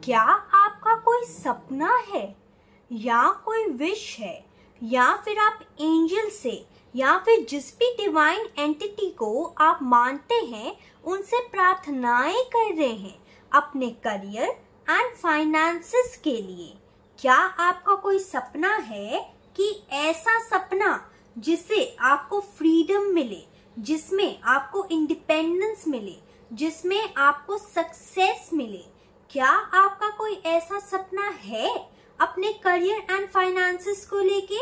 क्या आपका कोई सपना है या कोई विश है या फिर आप एंजल से या फिर जिस भी डिवाइन एंटिटी को आप मानते हैं उनसे प्रार्थनाएं कर रहे हैं अपने करियर एंड फाइनेंसेस के लिए? क्या आपका कोई सपना है कि ऐसा सपना जिससे आपको फ्रीडम मिले, जिसमें आपको इंडिपेंडेंस मिले, जिसमें आपको सक्सेस मिले? क्या आपका कोई ऐसा सपना है अपने करियर एंड फाइनेंसेस को लेके?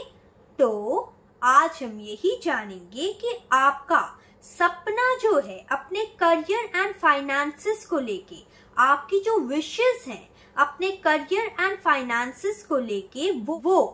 तो आज हम यही जानेंगे कि आपका सपना जो है अपने करियर एंड फाइनेंसेस को लेके, आपकी जो विशेस हैं अपने करियर एंड फाइनेंसेस को लेके वो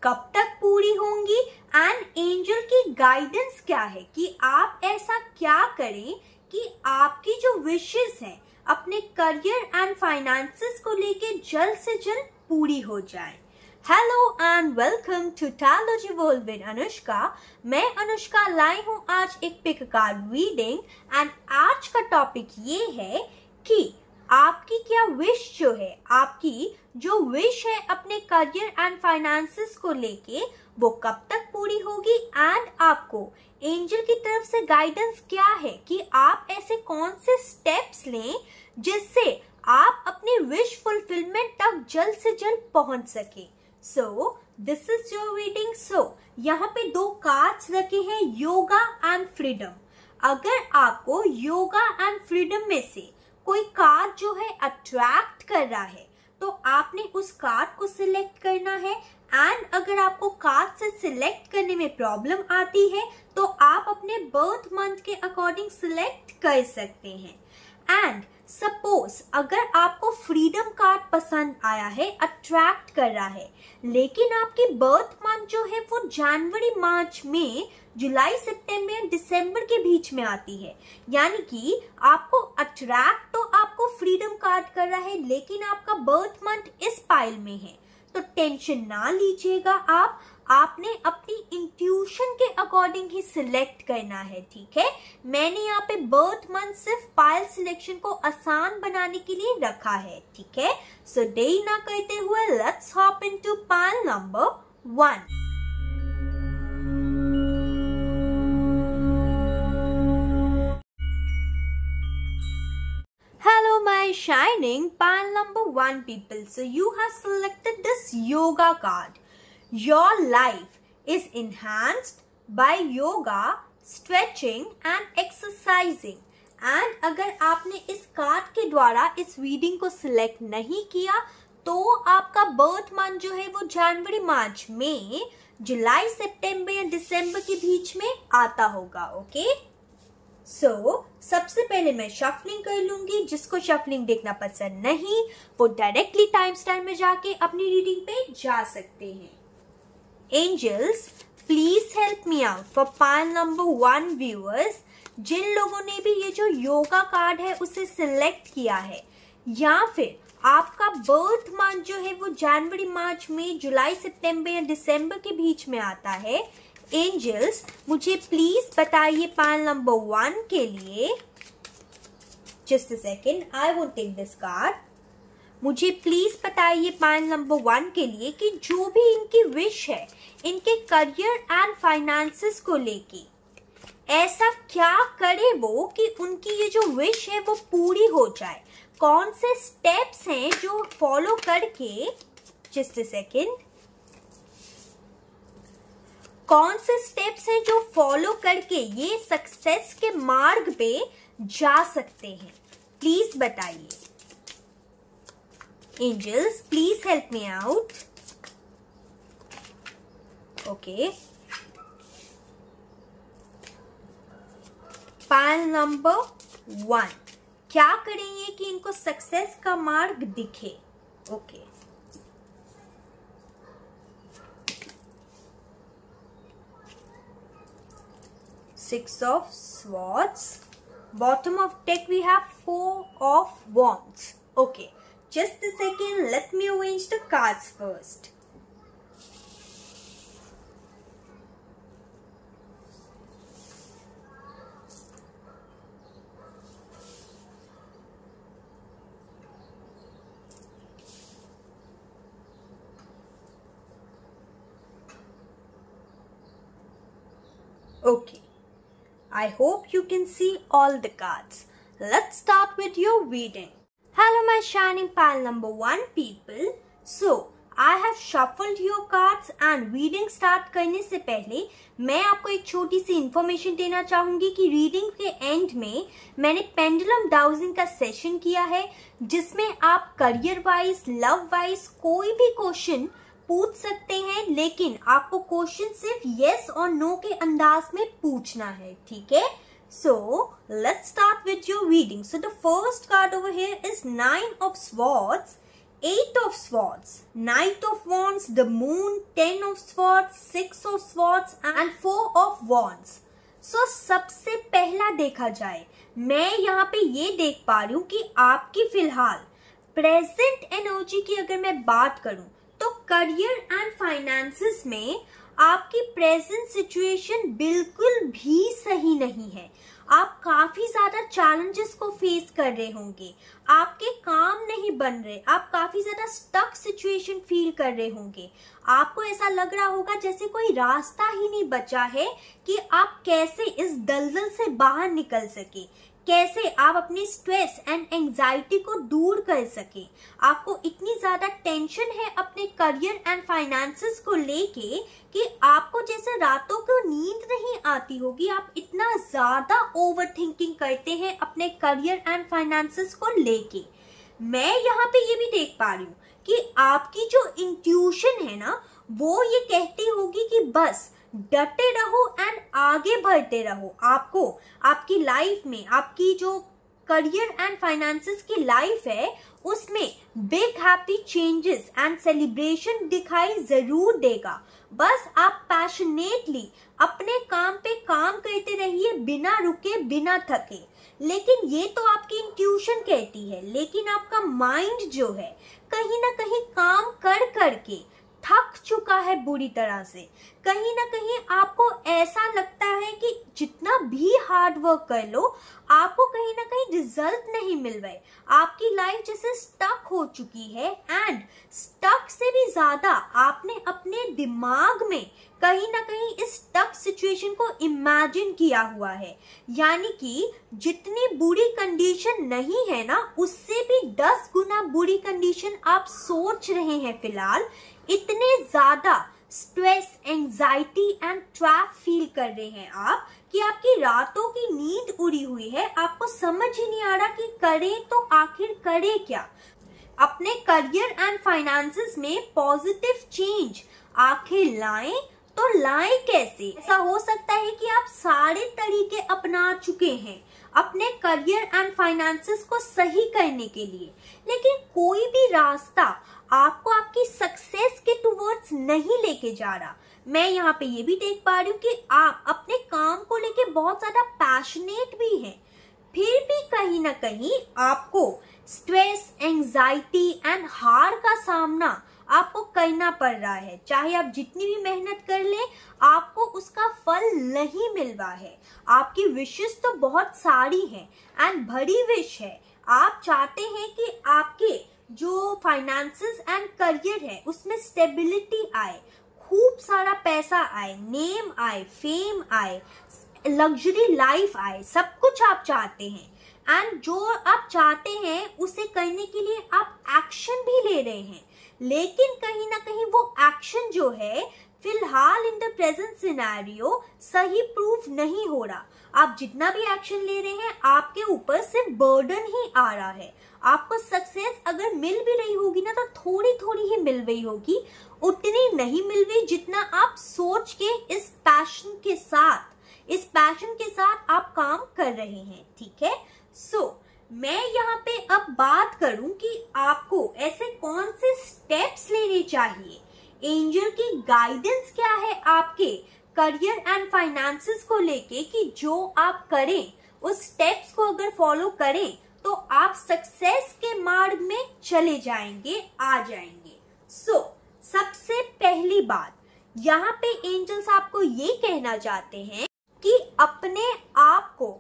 कब तक पूरी होंगी एंड एंजल की गाइडेंस क्या है कि आप ऐसा क्या करें कि आपकी जो विशेस हैं अपने करियर एंड फाइनेंसेस को लेके जल्द से जल्द पूरी हो जाए। Hello and welcome to tarology world with Anushka. मैं अनुष्का लाई हूँ आज एक पिक कार्ड रीडिंग एंड आज का टॉपिक ये है कि आपकी क्या विश जो है, आपकी जो विश है अपने करियर एंड फाइनेंसेस को लेके वो कब तक पूरी होगी एंड आपको एंजल की तरफ से गाइडेंस क्या है कि आप ऐसे कौन से स्टेप्स लें जिससे आप अपने विश फुलफिलमेंट तक जल्द से जल्द पहुंच सके। So this is your reading. यहाँ पे दो कार्ड्स रखे हैं, योगा एंड फ्रीडम। अगर आपको योगा एंड फ्रीडम में से कोई कार्ड जो है अट्रैक्ट कर रहा है तो आपने उस कार्ड को सिलेक्ट करना है एंड अगर आपको कार्ड से सिलेक्ट करने में प्रॉब्लम आती है तो आप अपने बर्थ मंथ के अकॉर्डिंग सिलेक्ट कर सकते हैं। एंड सपोज अगर आपको फ्रीडम कार्ड पसंद आया है, अट्रैक्ट कर रहा है, लेकिन आपकी बर्थ मंथ जो है वो जनवरी मार्च में, जुलाई सितंबर दिसंबर के बीच में आती है, यानी कि आपको अट्रैक्ट तो आपको फ्रीडम कार्ड कर रहा है लेकिन आपका बर्थ मंथ इस पाइल में है, तो टेंशन ना लीजिएगा। आपने अपनी इंट्यूशन के अकॉर्डिंग ही सिलेक्ट करना है, ठीक है। मैंने यहाँ पे बर्थ मंथ सिर्फ पाइल सिलेक्शन को आसान बनाने के लिए रखा है, ठीक है। सो देरी ना करते हुए let's hop into pile number 1। Hello my shining pile number 1 people. So you have selected this yoga card. Your life is enhanced by yoga, stretching and exercising. And अगर आपने इस कार्ड के द्वारा इस रीडिंग को सिलेक्ट नहीं किया तो आपका बर्थ मंथ जो है वो जनवरी मार्च में, जुलाई सितंबर या दिसंबर के बीच में आता होगा, ओके। सबसे पहले मैं शफलिंग कर लूंगी। जिसको शफलिंग देखना पसंद नहीं वो डायरेक्टली टाइम स्टैम्प में जाके अपनी रीडिंग पे जा सकते हैं। Angels please help me out for pile number 1 viewers. जिन लोगों ने भी ये जो योगा कार्ड है उसे सिलेक्ट किया है या फिर आपका बर्थ मंथ जो है वो जनवरी मार्च में, जुलाई सितंबर या दिसंबर के बीच में आता है, एंजल्स मुझे प्लीज बताइए पाइल नंबर 1 के लिए। Just a second, I will take this card. मुझे प्लीज बताइए पाइल नंबर 1 के लिए कि जो भी इनकी विश है इनके करियर एंड फाइनेंसेस को लेके, ऐसा क्या करे वो कि उनकी ये जो विश है वो पूरी हो जाए। कौन से स्टेप्स हैं जो फॉलो करके, जस्ट अ सेकेंड, कौन से स्टेप्स हैं जो फॉलो करके ये सक्सेस के मार्ग पे जा सकते हैं, प्लीज बताइए। Angels please help me out. Okay, pile number 1, क्या करेंगे कि इनको सक्सेस का मार्ग दिखे, okay. Six of Swords. Bottom of deck we have 4 of Wands. Okay, just a second. Let me arrange the cards first. Okay, I hope you can see all the cards. Let's start with your reading. Hello my shining pile number 1 people. So, I have shuffled your cards and reading start करने से पहले मैं आपको एक छोटी सी information देना चाहूंगी कि रीडिंग के एंड में मैंने पेंडुलम डाउजिंग का सेशन किया है जिसमें आप करियर वाइज, लव वाइज कोई भी क्वेश्चन पूछ सकते हैं, लेकिन आपको क्वेश्चन सिर्फ यस और नो के अंदाज में पूछना है, ठीक है? So, let's start with your reading. So, the first card over here is 9 of Swords, 8 of Swords, Knight of Wands, the Moon, 10 of Swords, 6 of Swords and 4 of Wands. So, सबसे पहला देखा जाए, मैं यहाँ पे ये देख पा रही हूँ कि आपकी फिलहाल प्रेजेंट एनर्जी की अगर मैं बात करूँ तो करियर एंड फाइनेंसेस में आपकी प्रेजेंट सिचुएशन बिल्कुल भी सही नहीं है। आप काफी ज्यादा चैलेंजेस को फेस कर रहे होंगे, आपके काम नहीं बन रहे, आप काफी ज्यादा स्टक सिचुएशन फील कर रहे होंगे। आपको ऐसा लग रहा होगा जैसे कोई रास्ता ही नहीं बचा है कि आप कैसे इस दलदल से बाहर निकल सके, कैसे आप अपनी स्ट्रेस एंड एंजाइटी को दूर कर सके। आपको इतनी ज्यादा टेंशन है अपने करियर एंड फाइनेंसेस को लेके कि आपको जैसे रातों को नींद नहीं आती होगी, आप इतना ज्यादा ओवर थिंकिंग करते हैं अपने करियर एंड फाइनेंसेस को लेके। मैं यहाँ पे ये भी देख पा रही हूँ कि आपकी जो इंट्यूशन है ना, वो ये कहती होगी कि बस डटे रहो एंड आगे बढ़ते रहो। आपको आपकी लाइफ में, आपकी जो करियर एंड फाइनेंसेस की लाइफ है, उसमें big happy changes and celebration दिखाई जरूर देगा। बस आप पैशनेटली अपने काम पे काम करते रहिए, बिना रुके, बिना थके। लेकिन ये तो आपकी इंट्यूशन कहती है, लेकिन आपका माइंड जो है कहीं ना कहीं काम कर करके थक चुका है बुरी तरह से। कहीं ना कहीं आपको ऐसा लगता है कि जितना भी हार्ड वर्क कर लो, आपको कहीं ना कहीं रिजल्ट नहीं मिल रहे। आपकी लाइफ जैसे स्टक हो चुकी है एंड स्टक से भी ज्यादा आपने अपने दिमाग में कहीं ना कहीं इस स्टक सिचुएशन को इमेजिन किया हुआ है। यानी कि जितनी बुरी कंडीशन नहीं है ना, उससे भी 10 गुना बुरी कंडीशन आप सोच रहे हैं फिलहाल। इतने ज्यादा stress, anxiety and trap feel कर रहे हैं आप कि आपकी रातों की नींद उड़ी हुई है। आपको समझ ही नहीं आ रहा कि करें तो आखिर करें क्या। अपने करियर एंड फाइनेंसेस में पॉजिटिव चेंज आखिर लाएं तो लाएं कैसे? ऐसा हो सकता है कि आप सारे तरीके अपना चुके हैं अपने करियर एंड फाइनेंसेस को सही करने के लिए, लेकिन कोई भी रास्ता आपको आपकी सक्सेस के टुवर्ड्स नहीं लेके जा रहा। मैं यहाँ पे ये भी देख पा रही हूँ कि आप अपने काम को लेके बहुत ज्यादा पैशनेट भी हैं, फिर भी कहीं ना कहीं आपको स्ट्रेस, एंजाइटी एंड हार का सामना आपको करना पड़ रहा है। चाहे आप जितनी भी मेहनत कर लें, आपको उसका फल नहीं मिल रहा है। आपकी विशेस तो बहुत सारी हैं एंड बड़ी विश है। आप चाहते हैं कि आपके जो फाइनेंसेस एंड करियर है उसमें स्टेबिलिटी आए, खूब सारा पैसा आए, नेम आए, फेम आए, लग्जरी लाइफ आए, सब कुछ आप चाहते हैं। एंड जो आप चाहते हैं उसे करने के लिए आप एक्शन भी ले रहे हैं, लेकिन कहीं ना कहीं वो एक्शन जो है फिलहाल इन द प्रेजेंट सिनेरियो सही प्रूफ नहीं हो रहा। आप जितना भी एक्शन ले रहे हैं, आपके ऊपर सिर्फ बर्डन ही आ रहा है। आपको सक्सेस अगर मिल भी रही होगी ना, तो थोड़ी थोड़ी ही मिल रही होगी, उतनी नहीं मिल रही जितना आप सोच के इस पैशन के साथ आप काम कर रहे हैं, ठीक है? मैं यहाँ पे अब बात करूं कि आपको ऐसे कौन से स्टेप्स लेने चाहिए, एंजल की गाइडेंस क्या है आपके करियर एंड फाइनेंसेस को लेके, कि जो आप करें उस स्टेप्स को अगर फॉलो करें तो आप सक्सेस के मार्ग में चले जाएंगे, आ जाएंगे। सबसे पहली बात यहाँ पे एंजल्स आपको ये कहना चाहते हैं कि अपने आप को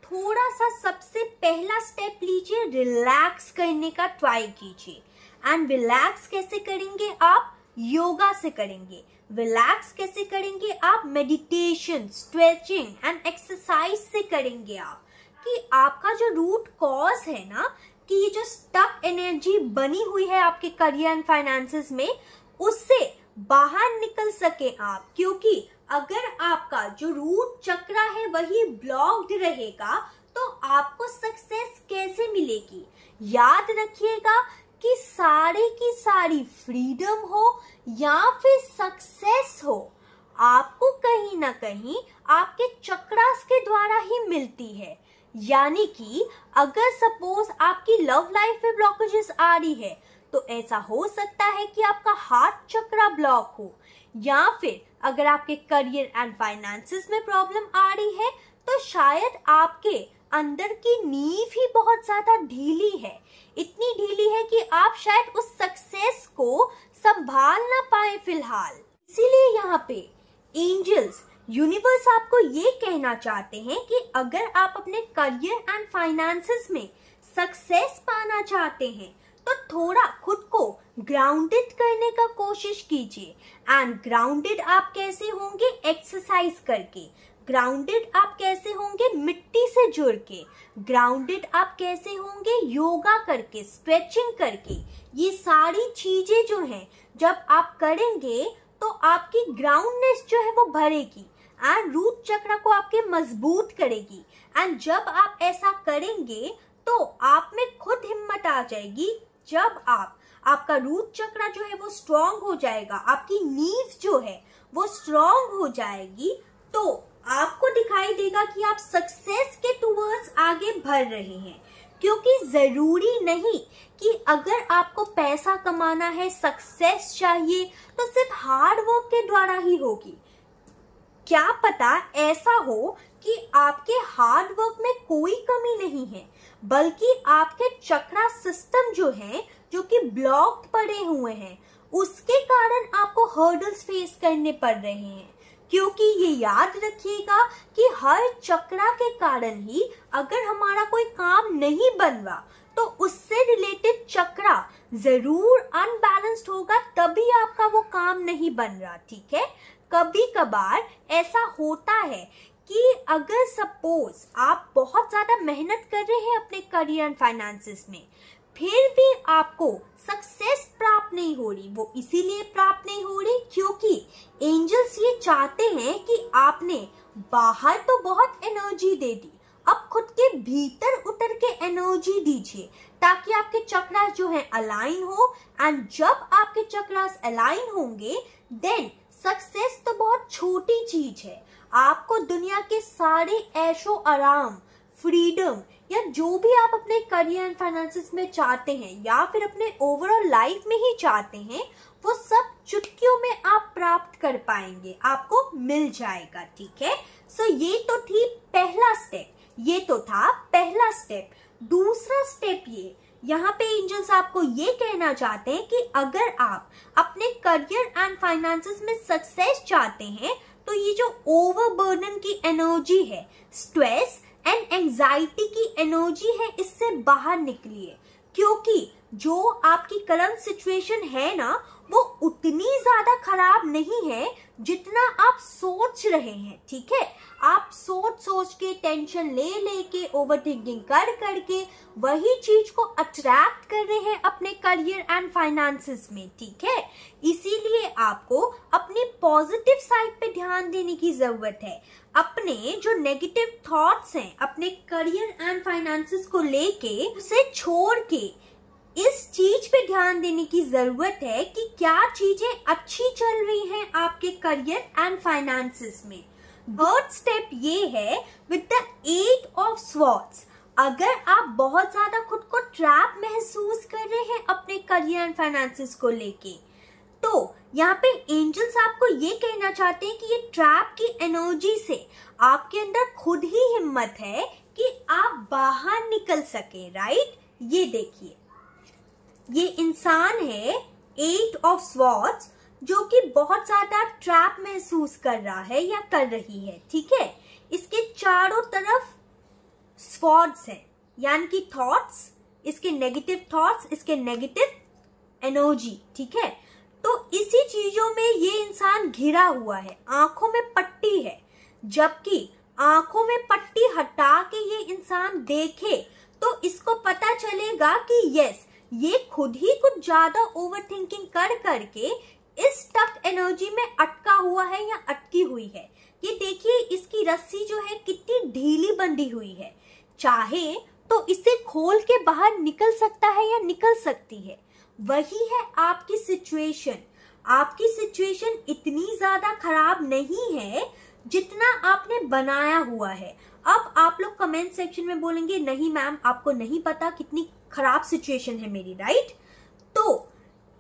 थोड़ा सा सबसे पहला स्टेप लीजिए, रिलैक्स करने का ट्राई कीजिए। एंड रिलैक्स कैसे करेंगे आप? योगा से करेंगे। रिलैक्स कैसे करेंगे आप? मेडिटेशन, स्ट्रेचिंग एंड एक्सरसाइज से करेंगे आप, कि आपका जो रूट कॉज है ना, कि ये जो स्टक एनर्जी बनी हुई है आपके करियर एंड फाइनेंसेस में, उससे बाहर निकल सके आप। क्योंकि अगर आपका जो रूट चक्र है वही ब्लॉक्ड रहेगा तो आपको सक्सेस कैसे मिलेगी? याद रखिएगा कि सारी की सारी फ्रीडम हो या फिर सक्सेस हो, आपको कहीं ना कहीं आपके चक्रास के द्वारा ही मिलती है। यानी कि अगर सपोज आपकी लव लाइफ में ब्लॉकेजेस आ रही है तो ऐसा हो सकता है कि आपका हार्ट चक्रा ब्लॉक हो, या फिर अगर आपके करियर एंड फाइनेंसेस में प्रॉब्लम आ रही है तो शायद आपके अंदर की नींव ही बहुत ज्यादा ढीली है। इतनी ढीली है कि आप शायद उस सक्सेस को संभाल ना पाए फिलहाल। इसीलिए यहाँ पे एंजल्स, यूनिवर्स आपको ये कहना चाहते हैं कि अगर आप अपने करियर एंड फाइनेंसेस में सक्सेस पाना चाहते हैं तो थोड़ा खुद को ग्राउंडेड करने का कोशिश कीजिए। एंड ग्राउंडेड आप कैसे होंगे? एक्सरसाइज करके। ग्राउंडेड आप कैसे होंगे? मिट्टी से जुड़ के। ग्राउंडेड आप कैसे होंगे? योगा करके, स्ट्रेचिंग करके। ये सारी चीजें जो हैं जब आप करेंगे तो आपकी ग्राउंडनेस जो है वो भरेगी एंड रूट चक्र को आपके मजबूत करेगी। एंड जब आप ऐसा करेंगे तो आप में खुद हिम्मत आ जाएगी। जब आपका रूट चक्र जो है वो स्ट्रांग हो जाएगा, आपकी नींव जो है वो स्ट्रांग हो जाएगी, तो आपको दिखाई देगा कि आप सक्सेस के टुवर्ड्स आगे बढ़ रहे हैं। क्योंकि जरूरी नहीं कि अगर आपको पैसा कमाना है, सक्सेस चाहिए, तो सिर्फ हार्ड वर्क के द्वारा ही होगी। क्या पता ऐसा हो कि आपके हार्ड वर्क में कोई कमी नहीं है, बल्कि आपके चक्रा सिस्टम जो है, जो कि ब्लॉक्ड पड़े हुए हैं, उसके कारण आपको हर्डल्स फेस करने पड़ रहे हैं। क्योंकि ये याद रखिएगा कि हर चक्रा के कारण ही अगर हमारा कोई काम नहीं बन रहा तो उससे रिलेटेड चक्रा जरूर अनबैलेंस्ड होगा, तभी आपका वो काम नहीं बन रहा। ठीक है, कभी कभार ऐसा होता है कि अगर सपोज आप बहुत ज्यादा मेहनत कर रहे हैं अपने करियर एंड फाइनेंसेस में, फिर भी आपको सक्सेस प्राप्त नहीं हो रही। वो इसीलिए प्राप्त नहीं हो रही क्योंकि एंजल्स ये चाहते हैं कि आपने बाहर तो बहुत एनर्जी दे दी, अब खुद के भीतर उतर के एनर्जी दीजिए ताकि आपके चक्रास जो हैं अलाइन हो। एंड जब आपके चक्रास अलाइन होंगे देन सक्सेस तो बहुत छोटी चीज है। आपको दुनिया के सारे ऐशो आराम, फ्रीडम या जो भी आप अपने करियर एंड फाइनेंसेस में चाहते हैं या फिर अपने ओवरऑल लाइफ में ही चाहते हैं, वो सब चुटकियों में आप प्राप्त कर पाएंगे, आपको मिल जाएगा। ठीक है, सो ये तो थी पहला स्टेप, ये तो था पहला स्टेप। दूसरा स्टेप ये, यहाँ पे एंजल्स आपको ये कहना चाहते हैं कि अगर आप अपने करियर एंड फाइनेंसेस में सक्सेस चाहते हैं तो ये जो ओवरबर्डन की एनर्जी है, स्ट्रेस एंड एंजाइटी की एनर्जी है, इससे बाहर निकलिए। क्योंकि जो आपकी करंट सिचुएशन है ना, वो उतनी ज्यादा खराब नहीं है जितना आप सोच रहे हैं। ठीक है, आप सोच के, टेंशन ले के, ओवर थिंकिंग करके वही चीज को अट्रैक्ट कर रहे हैं अपने करियर एंड फाइनेंसेस में। ठीक है, इसीलिए आपको अपनी पॉजिटिव साइड पे ध्यान देने की जरूरत है। अपने जो नेगेटिव थॉट्स हैं अपने करियर एंड फाइनेंसेस को लेके, उसे छोड़ के इस चीज पे ध्यान देने की जरूरत है कि क्या चीजें अच्छी चल रही हैं आपके करियर एंड फाइनेंसेस में। थर्ड स्टेप ये है विद द 8 ऑफ स्वॉर्ड्स। अगर आप बहुत ज्यादा खुद को ट्रैप महसूस कर रहे हैं अपने करियर एंड फाइनेंसेस को लेके, तो यहाँ पे एंजल्स आपको ये कहना चाहते हैं कि ये ट्रैप की एनर्जी से आपके अंदर खुद ही हिम्मत है कि आप बाहर निकल सके। राइट, ये देखिए, ये इंसान है 8 ऑफ स्वॉर्ड्स जो कि बहुत ज्यादा ट्रैप महसूस कर रहा है या कर रही है। ठीक है, इसके चारों तरफ स्वॉर्ड्स हैं, यानी कि थॉट्स, इसके नेगेटिव थॉट्स, इसके नेगेटिव एनर्जी। ठीक है, तो इसी चीजों में ये इंसान घिरा हुआ है, आंखों में पट्टी है, जबकि आंखों में पट्टी हटा के ये इंसान देखे तो इसको पता चलेगा कि यस, ये खुद ही कुछ ज्यादा ओवर थिंकिंग कर करके इस स्टक एनर्जी में अटका हुआ है या अटकी हुई है। ये देखिए इसकी रस्सी जो है कितनी ढीली बंधी हुई है, चाहे तो इसे खोल के बाहर निकल सकता है या निकल सकती है। वही है आपकी सिचुएशन। आपकी सिचुएशन इतनी ज्यादा खराब नहीं है जितना आपने बनाया हुआ है। अब आप लोग कमेंट सेक्शन में बोलेंगे नहीं मैम, आपको नहीं पता कितनी खराब सिचुएशन है मेरी, राइट? तो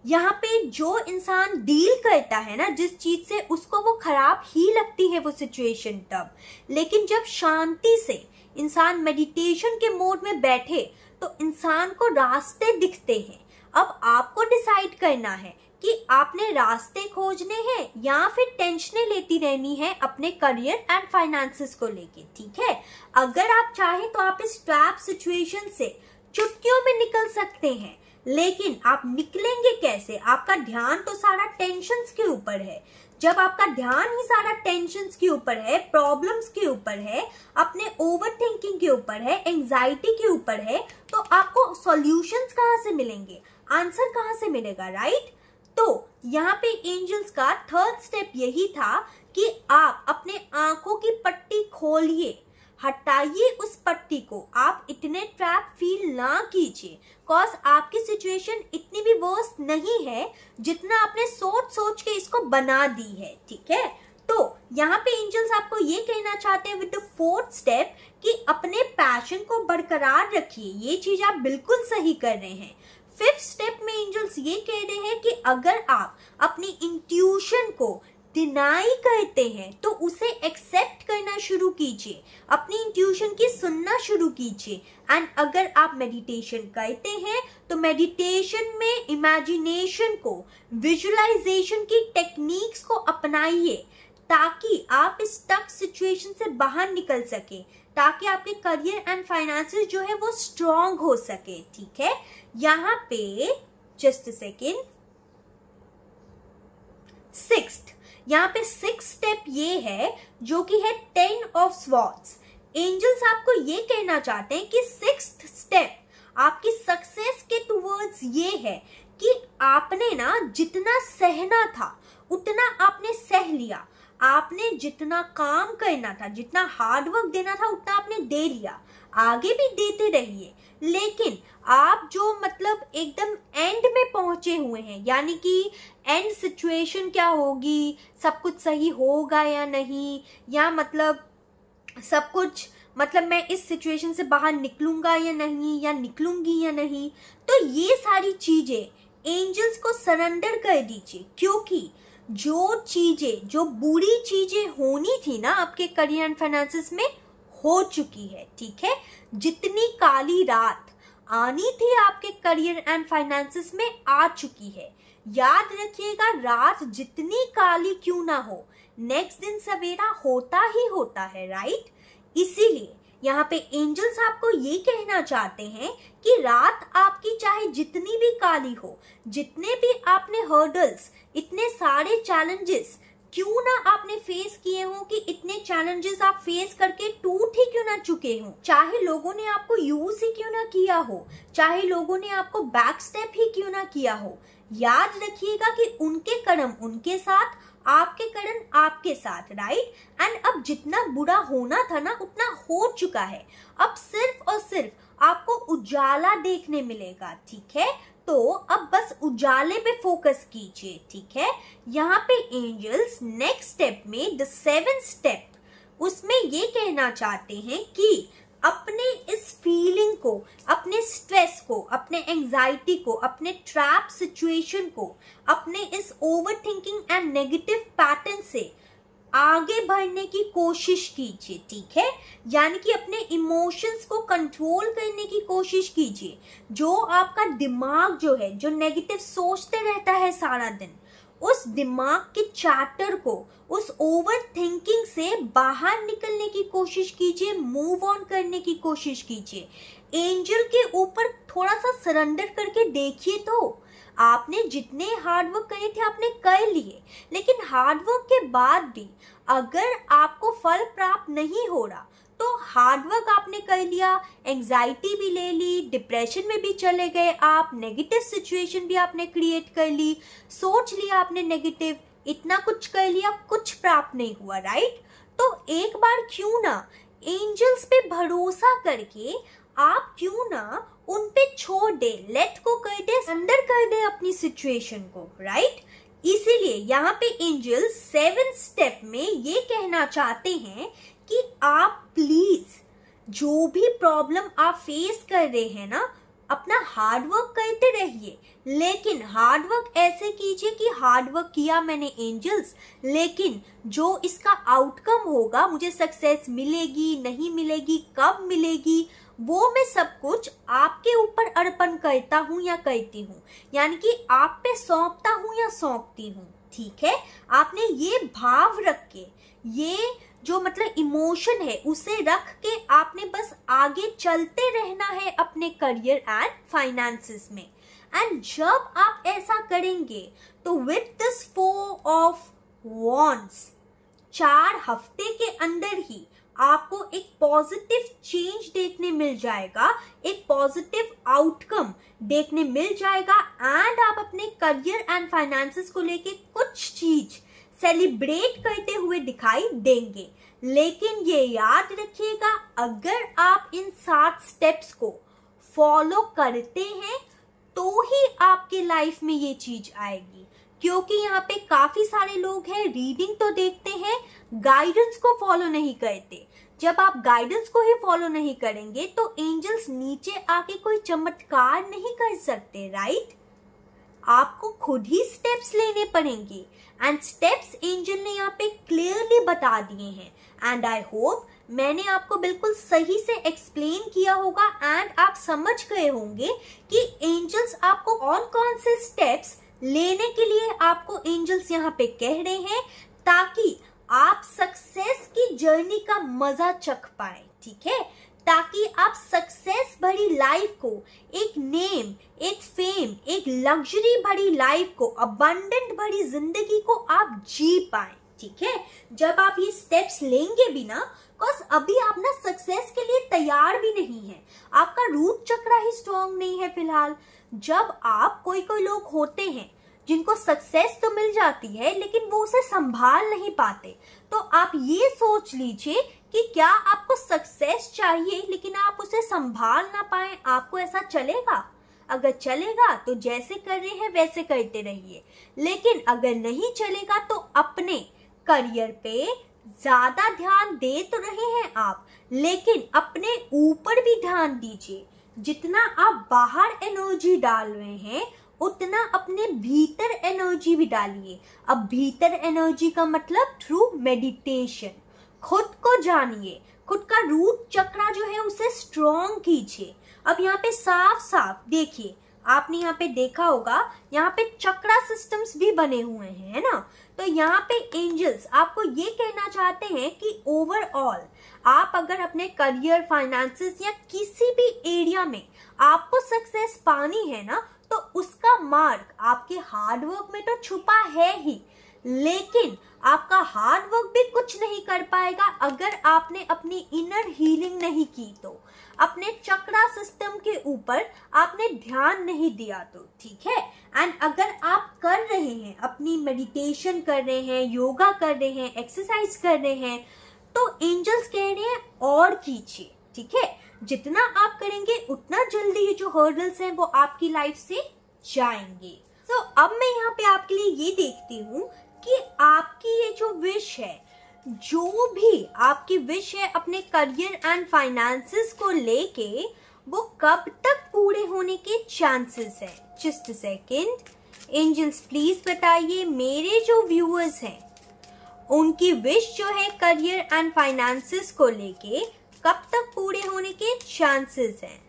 यहाँ पे जो इंसान डील करता है ना जिस चीज से, उसको वो खराब ही लगती है वो सिचुएशन तब, लेकिन जब शांति से इंसान मेडिटेशन के मोड में बैठे तो इंसान को रास्ते दिखते हैं। अब आपको डिसाइड करना है कि आपने रास्ते खोजने हैं या फिर टेंशनें लेती रहनी है अपने करियर एंड फाइनेंसेस को लेके, ठीक है? अगर आप चाहें तो आप इस ट्रैप सिचुएशन से चुटकियों में निकल सकते हैं, लेकिन आप निकलेंगे कैसे? आपका ध्यान तो सारा टेंशन्स के ऊपर है। जब आपका ध्यान ही सारा टेंशन्स के ऊपर है, प्रॉब्लम्स के ऊपर है, अपने ओवर थिंकिंग के ऊपर है, एंजाइटी के ऊपर है, तो आपको सॉल्यूशंस कहाँ से मिलेंगे, आंसर कहाँ से मिलेगा, राइट? तो यहाँ पे एंजल्स का थर्ड स्टेप यही था कि आप अपने आंखों की पट्टी खोलिए, हटाइए उस पट्टी को। आप इतने ट्रैप फील ना कीजिए, कॉज आपकी सिचुएशन इतनी भी वर्स नहीं है जितना आपने सोच सोच के इसको बना दी है, ठीक है? तो यहाँ पे एंजल्स आपको ये कहना चाहते हैं विद द फोर्थ स्टेप कि अपने पैशन को बरकरार रखिए। ये चीज आप बिल्कुल सही कर रहे हैं। फिफ्थ स्टेप में एंजल्स ये कह रहे हैं कि अगर आप अपनी इंट्यूशन को डिनाई करते हैं तो उसे एक्सेप्ट करना शुरू कीजिए, अपनी इंट्यूशन की सुनना शुरू कीजिए। एंड अगर आप मेडिटेशन करते हैं तो मेडिटेशन में इमेजिनेशन को, विजुअलाइजेशन की टेक्निक्स को अपनाइए ताकि आप इस स्टक सिचुएशन से बाहर निकल सके, ताकि आपके करियर एंड फाइनेंसेस जो है वो स्ट्रॉन्ग हो सके, ठीक है? यहाँ पे जस्ट सेकेंड, सिक्स्थ, यहाँ पे सिक्स स्टेप ये है जो कि है 10 ऑफ स्वॉर्ड्स। एंजल्स आपको ये कहना चाहते हैं कि सिक्स्थ स्टेप आपकी सक्सेस के टुवर्ड्स ये है कि आपने ना जितना सहना था उतना आपने सह लिया। आपने जितना काम करना था, जितना हार्डवर्क देना था, उतना आपने दे लिया। आगे भी देते रहिए, लेकिन आप जो मतलब एकदम एंड में पहुंचे हुए हैं, यानी कि एंड सिचुएशन क्या होगी, सब कुछ सही होगा या नहीं, या मतलब सब कुछ, मतलब मैं इस सिचुएशन से बाहर निकलूंगा या नहीं, या निकलूंगी या नहीं, तो ये सारी चीजें एंजल्स को सरेंडर कर दीजिए। क्योंकि जो चीजें, जो बुरी चीजें होनी थी ना आपके करियर एंड फाइनेंसेस में, हो चुकी है, ठीक है? जितनी काली रात आनी थी आपके करियर एंड फाइनेंसेस में आ चुकी है। याद रखिएगा, रात जितनी काली क्यों ना हो, नेक्स्ट दिन सवेरा होता ही होता है, राइट? इसीलिए यहाँ पे एंजल्स आपको ये कहना चाहते हैं कि रात आपकी चाहे जितनी भी काली हो, जितने भी आपने हर्डल्स, इतने सारे चैलेंजेस क्यों ना आपने फेस किए हो, कि इतने चैलेंजेस आप फेस करके टूट ही क्यों ना चुके हो, चाहे लोगों ने आपको यूज ही क्यों ना किया हो, चाहे लोगों ने आपको बैक स्टेप ही क्यों ना किया हो, याद रखिएगा कि उनके कर्म उनके साथ, आपके कर्म आपके साथ, राइट? एंड अब जितना बुरा होना था ना उतना हो चुका है। अब सिर्फ और सिर्फ आपको उजाला देखने मिलेगा, ठीक है? तो अब बस उजाले पे फोकस कीजिए, ठीक है? यहाँ पे एंजल्स नेक्स्ट स्टेप में, द सेवेंथ स्टेप, उसमें ये कहना चाहते हैं कि अपने इस फीलिंग को, अपने स्ट्रेस को, अपने एंजाइटी को, अपने ट्रैप सिचुएशन को, अपने इस over thinking and negative pattern से आगे बढ़ने की कोशिश कीजिए, ठीक है? यानी कि अपने इमोशंस को कंट्रोल करने की कोशिश कीजिए। जो आपका दिमाग जो है, जो नेगेटिव सोचते रहता है सारा दिन, उस दिमाग के चैटर को, उस ओवर थिंकिंग से बाहर निकलने की कोशिश कीजिए, मूव ऑन करने की कोशिश कीजिए। एंजल के ऊपर थोड़ा सा सरेंडर करके देखिए। तो आपने जितने हार्डवर्क करे थे आपने कर लिए, लेकिन हार्डवर्क के बाद भी अगर आपको फल प्राप्त नहीं हो रहा तो हार्डवर्क आपने कर लिया, एंजाइटी भी ले ली, डिप्रेशन में भी चले गए आप, नेगेटिव सिचुएशन भी आपने क्रिएट कर ली, सोच लिया आपने नेगेटिव, इतना कुछ कर लिया, कुछ प्राप्त नहीं हुआ, राइट। तो एक बार क्यों ना एंजल्स पे भरोसा करके आप क्यों ना उन पे छोड़ दे, लेट को कर दे, अंदर कर दे अपनी सिचुएशन को, राइट। इसीलिए यहाँ पे एंजल्स 7 स्टेप में ये कहना चाहते हैं कि आप प्लीज जो भी प्रॉब्लम आप फेस कर रहे हैं ना, अपना हार्डवर्क करते रहिए, लेकिन हार्डवर्क ऐसे कीजिए कि हार्डवर्क किया मैंने एंजल्स, लेकिन जो इसका आउटकम होगा, मुझे सक्सेस मिलेगी नहीं मिलेगी, कब मिलेगी, वो मैं सब कुछ आपके ऊपर अर्पण करता हूँ या करती हूँ, यानी कि आप पे सौंपता हूँ या सौंपती हूँ, ठीक है। आपने ये भाव रख के, ये जो मतलब इमोशन है उसे रख के आपने बस आगे चलते रहना है अपने करियर एंड फाइनेंसेस में। एंड जब आप ऐसा करेंगे तो विथ दिस 4 ऑफ वॉन्ड्स 4 हफ्ते के अंदर ही आपको एक पॉजिटिव चेंज देखने मिल जाएगा, एक पॉजिटिव आउटकम देखने मिल जाएगा, एंड आप अपने करियर एंड फाइनेंसेस को लेके कुछ चीज सेलिब्रेट करते हुए दिखाई देंगे। लेकिन ये याद रखिएगा, अगर आप इन 7 स्टेप्स को फॉलो करते हैं तो ही आपके लाइफ में ये चीज आएगी, क्योंकि यहाँ पे काफी सारे लोग हैं, रीडिंग तो देखते हैं, गाइडेंस को फॉलो नहीं करते। जब आप गाइडेंस को ही फॉलो नहीं करेंगे तो एंजल्स नीचे आके कोई चमत्कार नहीं कर सकते, राइट। आपको खुद ही स्टेप्स लेने पड़ेंगे, एंड स्टेप्स एंजल ने यहाँ पे क्लियरली बता दिए हैं, एंड आई होप मैंने आपको बिल्कुल सही से एक्सप्लेन किया होगा, एंड आप समझ गए होंगे कि एंजल्स आपको कौन कौन से स्टेप्स लेने के लिए आपको एंजल्स यहाँ पे कह रहे हैं, ताकि आप सक्सेस की जर्नी का मजा चख पाए, ठीक है, ताकि आप सक्सेस भरी लाइफ को, एक नेम, एक फेम, एक लग्जरी भरी लाइफ को, अबंडेंट भरी जिंदगी को आप जी पाए, ठीक है। जब आप ये स्टेप्स लेंगे भी ना, बिकॉज अभी आप ना सक्सेस के लिए तैयार भी नहीं है, आपका रूट चक्र ही स्ट्रॉन्ग नहीं है फिलहाल। जब आप कोई लोग होते हैं जिनको सक्सेस तो मिल जाती है लेकिन वो उसे संभाल नहीं पाते, तो आप ये सोच लीजिए कि क्या आपको सक्सेस चाहिए लेकिन आप उसे संभाल ना पाए, आपको ऐसा चलेगा? अगर चलेगा तो जैसे कर रहे हैं वैसे करते रहिए, लेकिन अगर नहीं चलेगा तो अपने करियर पे ज्यादा ध्यान दे तो रहे हैं आप, लेकिन अपने ऊपर भी ध्यान दीजिए। जितना आप बाहर एनर्जी डाल रहे हैं उतना अपने भीतर एनर्जी भी डालिए। अब भीतर एनर्जी का मतलब थ्रू मेडिटेशन, खुद को जानिए, खुद का रूट चक्र जो है उसे स्ट्रॉन्ग कीजिए। अब यहाँ पे साफ साफ देखिए, आपने यहाँ पे देखा होगा, यहाँ पे चक्रा सिस्टम्स भी बने हुए हैं, है ना। तो यहाँ पे एंजल्स आपको ये कहना चाहते हैं कि ओवरऑल आप अगर अपने करियर, फाइनेंसेस या किसी भी एरिया में आपको सक्सेस पानी है ना, तो उसका मार्ग आपके हार्डवर्क में तो छुपा है ही, लेकिन आपका हार्डवर्क भी कुछ नहीं कर पाएगा अगर आपने अपनी इनर हीलिंग नहीं की तो, अपने चक्रा सिस्टम के ऊपर आपने ध्यान नहीं दिया तो, ठीक है। एंड अगर आप कर रहे हैं, अपनी मेडिटेशन कर रहे हैं, योगा कर रहे हैं, एक्सरसाइज कर रहे हैं, तो एंजल्स कह रहे हैं और कीजिए, ठीक है। जितना आप करेंगे उतना जल्दी ये जो हर्डल्स हैं वो आपकी लाइफ से जाएंगे। तो अब मैं यहाँ पे आपके लिए ये देखती हूँ कि आपकी ये जो विश है, जो भी आपकी विश है अपने करियर एंड फाइनेंसेस को लेके, वो कब तक पूरे होने के चांसेस है। Just a second, angels please बताइए मेरे जो व्यूअर्स हैं उनकी विश जो है करियर एंड फाइनेंसेस को लेके कब तक पूरे होने के चांसेस हैं।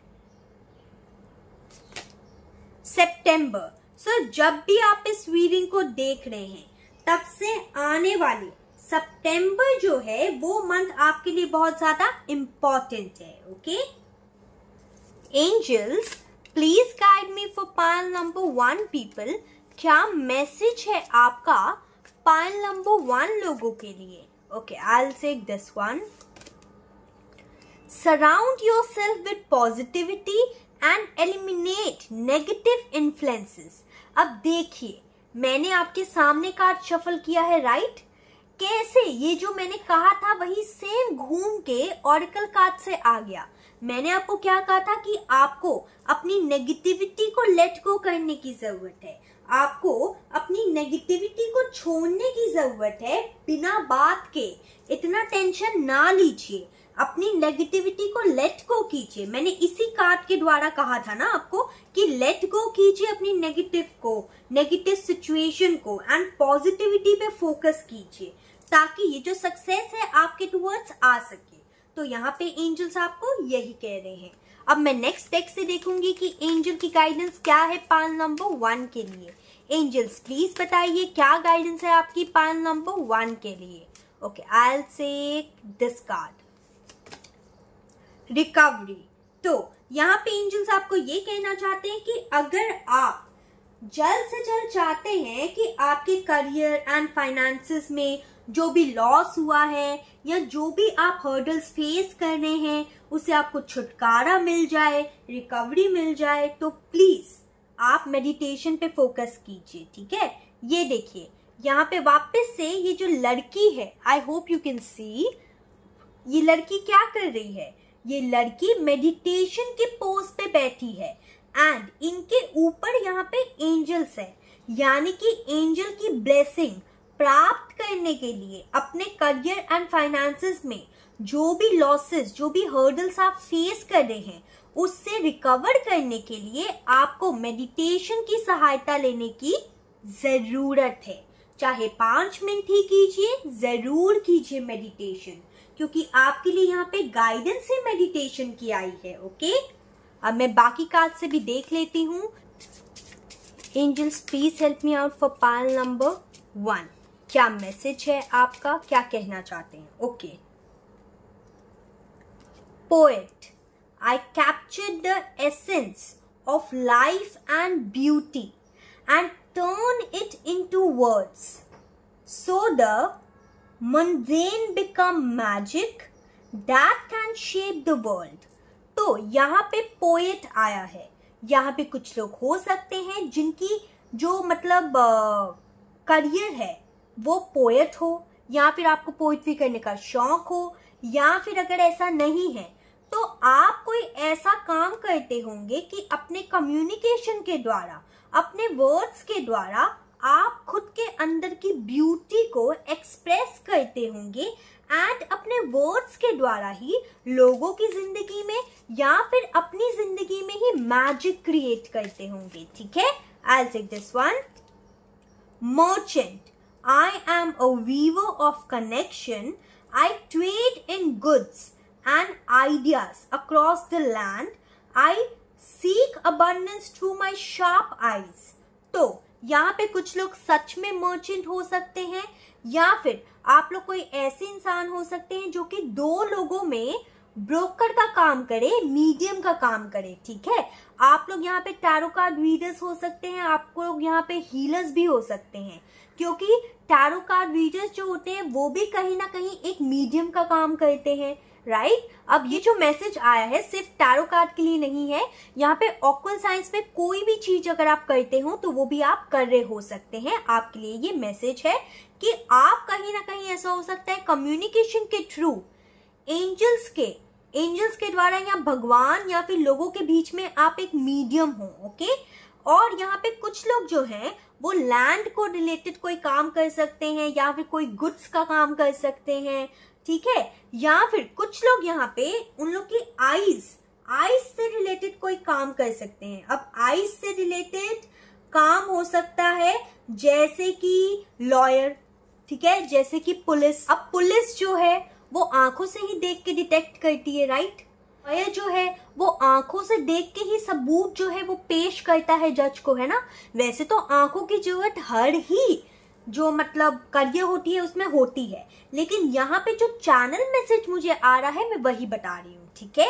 सितंबर। सो जब भी आप इस रीडिंग को देख रहे हैं तब से आने वाले सितंबर जो है वो मंथ आपके लिए बहुत ज्यादा इम्पोर्टेंट है, okay. Angels please guide me for pile number 1 people. क्या मैसेज है आपका पाइल नंबर 1 लोगों के लिए? Okay, I will take this one. Surround yourself with positivity and eliminate negative influences। अब देखिए, मैंने आपके सामने कार्ड शफल किया है, राइट? कैसे ये जो मैंने कहा था वही सेम घूम के ऑरेकल कार्ड से आ गया। मैंने आपको क्या कहा था कि आपको अपनी नेगेटिविटी को लेट गो करने की जरूरत है, आपको अपनी नेगेटिविटी को छोड़ने की जरूरत है। बिना बात के इतना टेंशन ना लीजिए, अपनी नेगेटिविटी को लेट गो कीजिए। मैंने इसी कार्ड के द्वारा कहा था ना आपको कि लेट गो कीजिए अपनी नेगेटिव सिचुएशन को एंड पॉजिटिविटी पे फोकस कीजिए ताकि ये जो सक्सेस है आपके टुवर्ड्स आ सके। तो यहाँ पे एंजल्स आपको यही कह रहे हैं। अब मैं नेक्स्ट टेक्स्ट से देखूंगी कि एंजल की गाइडेंस क्या है पाइल नंबर 1 के लिए। एंजल्स प्लीज बताइए क्या गाइडेंस है आपकी पाइल नंबर 1 के लिए। Okay, I will take this card, recovery. तो यहाँ पे एंजल्स आपको ये कहना चाहते हैं कि अगर आप जल्द से जल्द चाहते हैं कि आपके करियर एंड फाइनेंसेस में जो भी लॉस हुआ है या जो भी आप हर्डल्स फेस कर रहे हैं उससे आपको छुटकारा मिल जाए, रिकवरी मिल जाए, तो प्लीज आप मेडिटेशन पे फोकस कीजिए। ठीक है, ये देखिए यहाँ पे वापस से ये जो लड़की है, आई होप यू कैन सी, ये लड़की क्या कर रही है? ये लड़की मेडिटेशन के पोज पे बैठी है एंड इनके ऊपर यहाँ पे एंजल्स है, यानी कि एंजल की ब्लेसिंग प्राप्त करने के लिए अपने करियर एंड फाइनेंसेस में जो भी लॉसेस, जो भी हर्डल्स आप फेस कर रहे हैं उससे रिकवर करने के लिए आपको मेडिटेशन की सहायता लेने की जरूरत है। चाहे 5 मिनट ही कीजिए, जरूर कीजिए मेडिटेशन, क्योंकि आपके लिए यहाँ पे गाइडेंस ही मेडिटेशन की आई है। ओके, अब मैं बाकी कार्ड से भी देख लेती हूँ। Angels please help me out for pile number 1। क्या मैसेज है आपका, क्या कहना चाहते हैं? Okay, poet, I captured the essence of life and beauty and turn it into words so the mundane become magic that can shape the world। तो यहाँ पे पोएट आया है। यहाँ पे कुछ लोग हो सकते हैं जिनकी जो मतलब करियर है वो पोएट हो, या फिर आपको पोइट्री करने का शौक हो, या फिर अगर ऐसा नहीं है तो आप कोई ऐसा काम करते होंगे कि अपने कम्युनिकेशन के द्वारा, अपने वर्ड्स के द्वारा आप खुद के अंदर की ब्यूटी को एक्सप्रेस करते होंगे एंड अपने वर्ड्स के द्वारा ही लोगों की जिंदगी में या फिर अपनी जिंदगी में ही मैजिक क्रिएट करते होंगे। ठीक है, I will take this one. Merchant, I am a weaver of connection, I trade in goods and ideas across the land, I seek abundance through my sharp eyes. तो यहाँ पे कुछ लोग सच में मर्चेंट हो सकते हैं, या फिर आप लोग कोई ऐसे इंसान हो सकते हैं जो कि 2 लोगों में ब्रोकर का काम करे, मीडियम का काम करे। ठीक है, आप लोग यहाँ पे टैरो कार्ड रीडर्स हो सकते हैं, आप लोग यहाँ पे हीलर्स भी हो सकते हैं, क्योंकि टैरो कार्ड रीडर्स जो होते हैं वो भी कहीं ना कहीं एक मीडियम का काम करते हैं, राइट? अब ये जो मैसेज आया है सिर्फ टैरो कार्ड के लिए नहीं है, यहाँ पे ऑक्वल्ट साइंस में कोई भी चीज अगर आप करते हो तो वो भी आप कर रहे हो सकते हैं। आपके लिए ये मैसेज है कि आप कहीं ना कहीं ऐसा हो सकता है कम्युनिकेशन के थ्रू एंजल्स के द्वारा या भगवान या फिर लोगों के बीच में आप एक मीडियम हो। ओके, और यहाँ पे कुछ लोग जो हैं वो लैंड को रिलेटेड कोई काम कर सकते हैं या फिर कोई गुड्स का काम कर सकते हैं। ठीक है, या फिर कुछ लोग यहाँ पे उन लोग की आईज से रिलेटेड कोई काम कर सकते हैं। अब आईज से रिलेटेड काम हो सकता है जैसे कि लॉयर, ठीक है, जैसे कि पुलिस। अब पुलिस जो है वो आंखों से ही देख के डिटेक्ट करती है, राइट? लॉयर जो है वो आंखों से देख के ही सबूत जो है वो पेश करता है जज को, है ना? वैसे तो आंखों की जरूरत हर ही जो मतलब करियर होती है उसमें होती है, लेकिन यहाँ पे जो चैनल मैसेज मुझे आ रहा है मैं वही बता रही हूँ। ठीक है,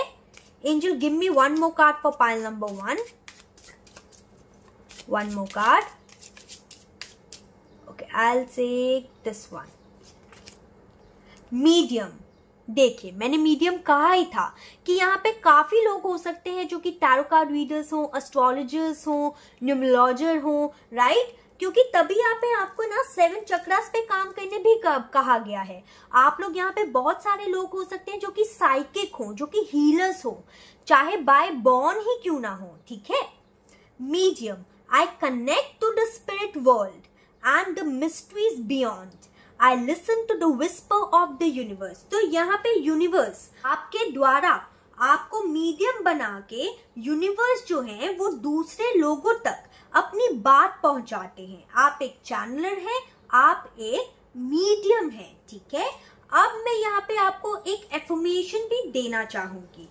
angel give me 1 more card for pile number 1। One more card. Okay, I'll take this one. Medium. देखिए, मैंने मीडियम कहा ही था कि यहाँ पे काफी लोग हो सकते हैं जो कि टैरो कार्ड रीडर्स हों, एस्ट्रोलॉजर्स हों, न्यूमरोलॉजर हों, राइट? क्योंकि तभी यहाँ पे आपको ना 7 चक्रास पे काम करने भी कहा गया है। आप लोग यहाँ पे बहुत सारे लोग हो सकते हैं जो कि साइकिक हो, जो कि हीलर्स हो, चाहे बाय बॉर्न ही क्यों ना हो, ठीक है? Medium, I connect to the spirit world and the mysteries beyond. I listen to the whisper of the universe। तो यहाँ पे यूनिवर्स आपके द्वारा आपको मीडियम बना के यूनिवर्स जो है वो दूसरे लोगों तक अपनी बात पहुंचाते हैं। आप एक चैनलर हैं, आप एक मीडियम हैं, ठीक है? अब मैं यहाँ पे आपको एक एफर्मेशन भी देना चाहूंगी।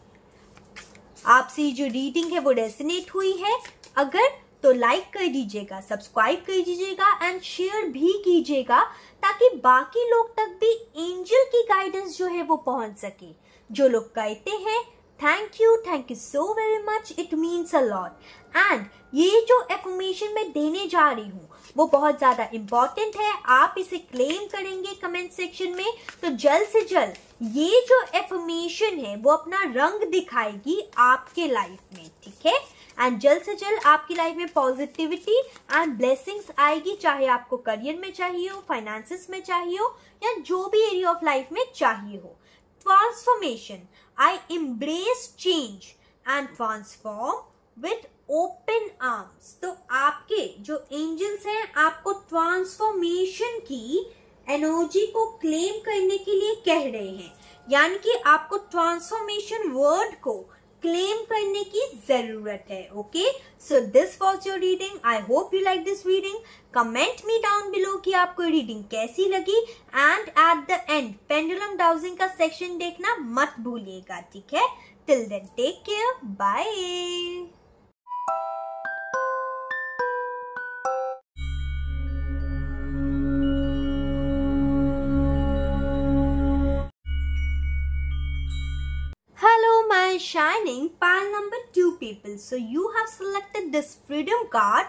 आपसे जो रीडिंग है वो रेजोनेट हुई है अगर तो लाइक कर दीजिएगा, सब्सक्राइब कर दीजिएगा एंड शेयर भी कीजिएगा ताकि बाकी लोग तक भी एंजल की गाइडेंस जो है वो पहुंच सके। जो लोग कहते हैं thank you so very much, it means a lot. And ये जो एफर्मेशन मैं देने जा रही हूँ वो बहुत ज्यादा इम्पोर्टेंट है। आप इसे क्लेम करेंगे कमेंट सेक्शन में तो जल्द से जल्द ये जो एफर्मेशन है वो अपना रंग दिखाएगी आपके लाइफ में, ठीक है? एंड जल्द से जल्द आपकी लाइफ में पॉजिटिविटी एंड ब्लेसिंग्स आएगी, चाहे आपको करियर में चाहिए हो, फाइनेंसेस में चाहिए हो या जो भी एरिया ऑफ लाइफ में चाहिए हो। Transformation, I embrace change and transform with open arms. तो आपके जो एंजल्स हैं आपको ट्रांसफॉर्मेशन की एनर्जी को क्लेम करने के लिए कह रहे हैं, यानी कि आपको ट्रांसफॉर्मेशन वर्ड को क्लेम करने की जरूरत है। Okay, so this was your reading. I hope you like this reading. Comment me down below कि आपको रीडिंग कैसी लगी and at the end pendulum dowsing का सेक्शन देखना मत भूलिएगा, ठीक है? Till then take care, bye. Shining pile number 2 people. So you have selected this freedom card.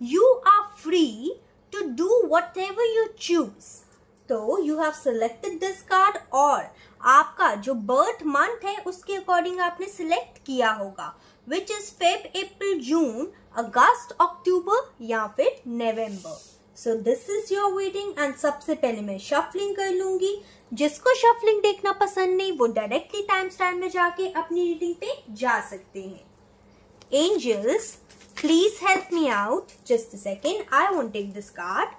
You are free to do whatever you choose. तो you have selected this card और आपका जो बर्थ मंथ है उसके according आपने select किया होगा, which is Feb, April, June, August, October या फिर November. So this is your reading and सबसे पहले मैं शफलिंग कर लूंगी। जिसको शफलिंग देखना पसंद नहीं वो डायरेक्टली टाइम स्टैम्प में जाके अपनी रीडिंग पे जा सकते हैं। Angels please help me out, just a second, I won't take this card.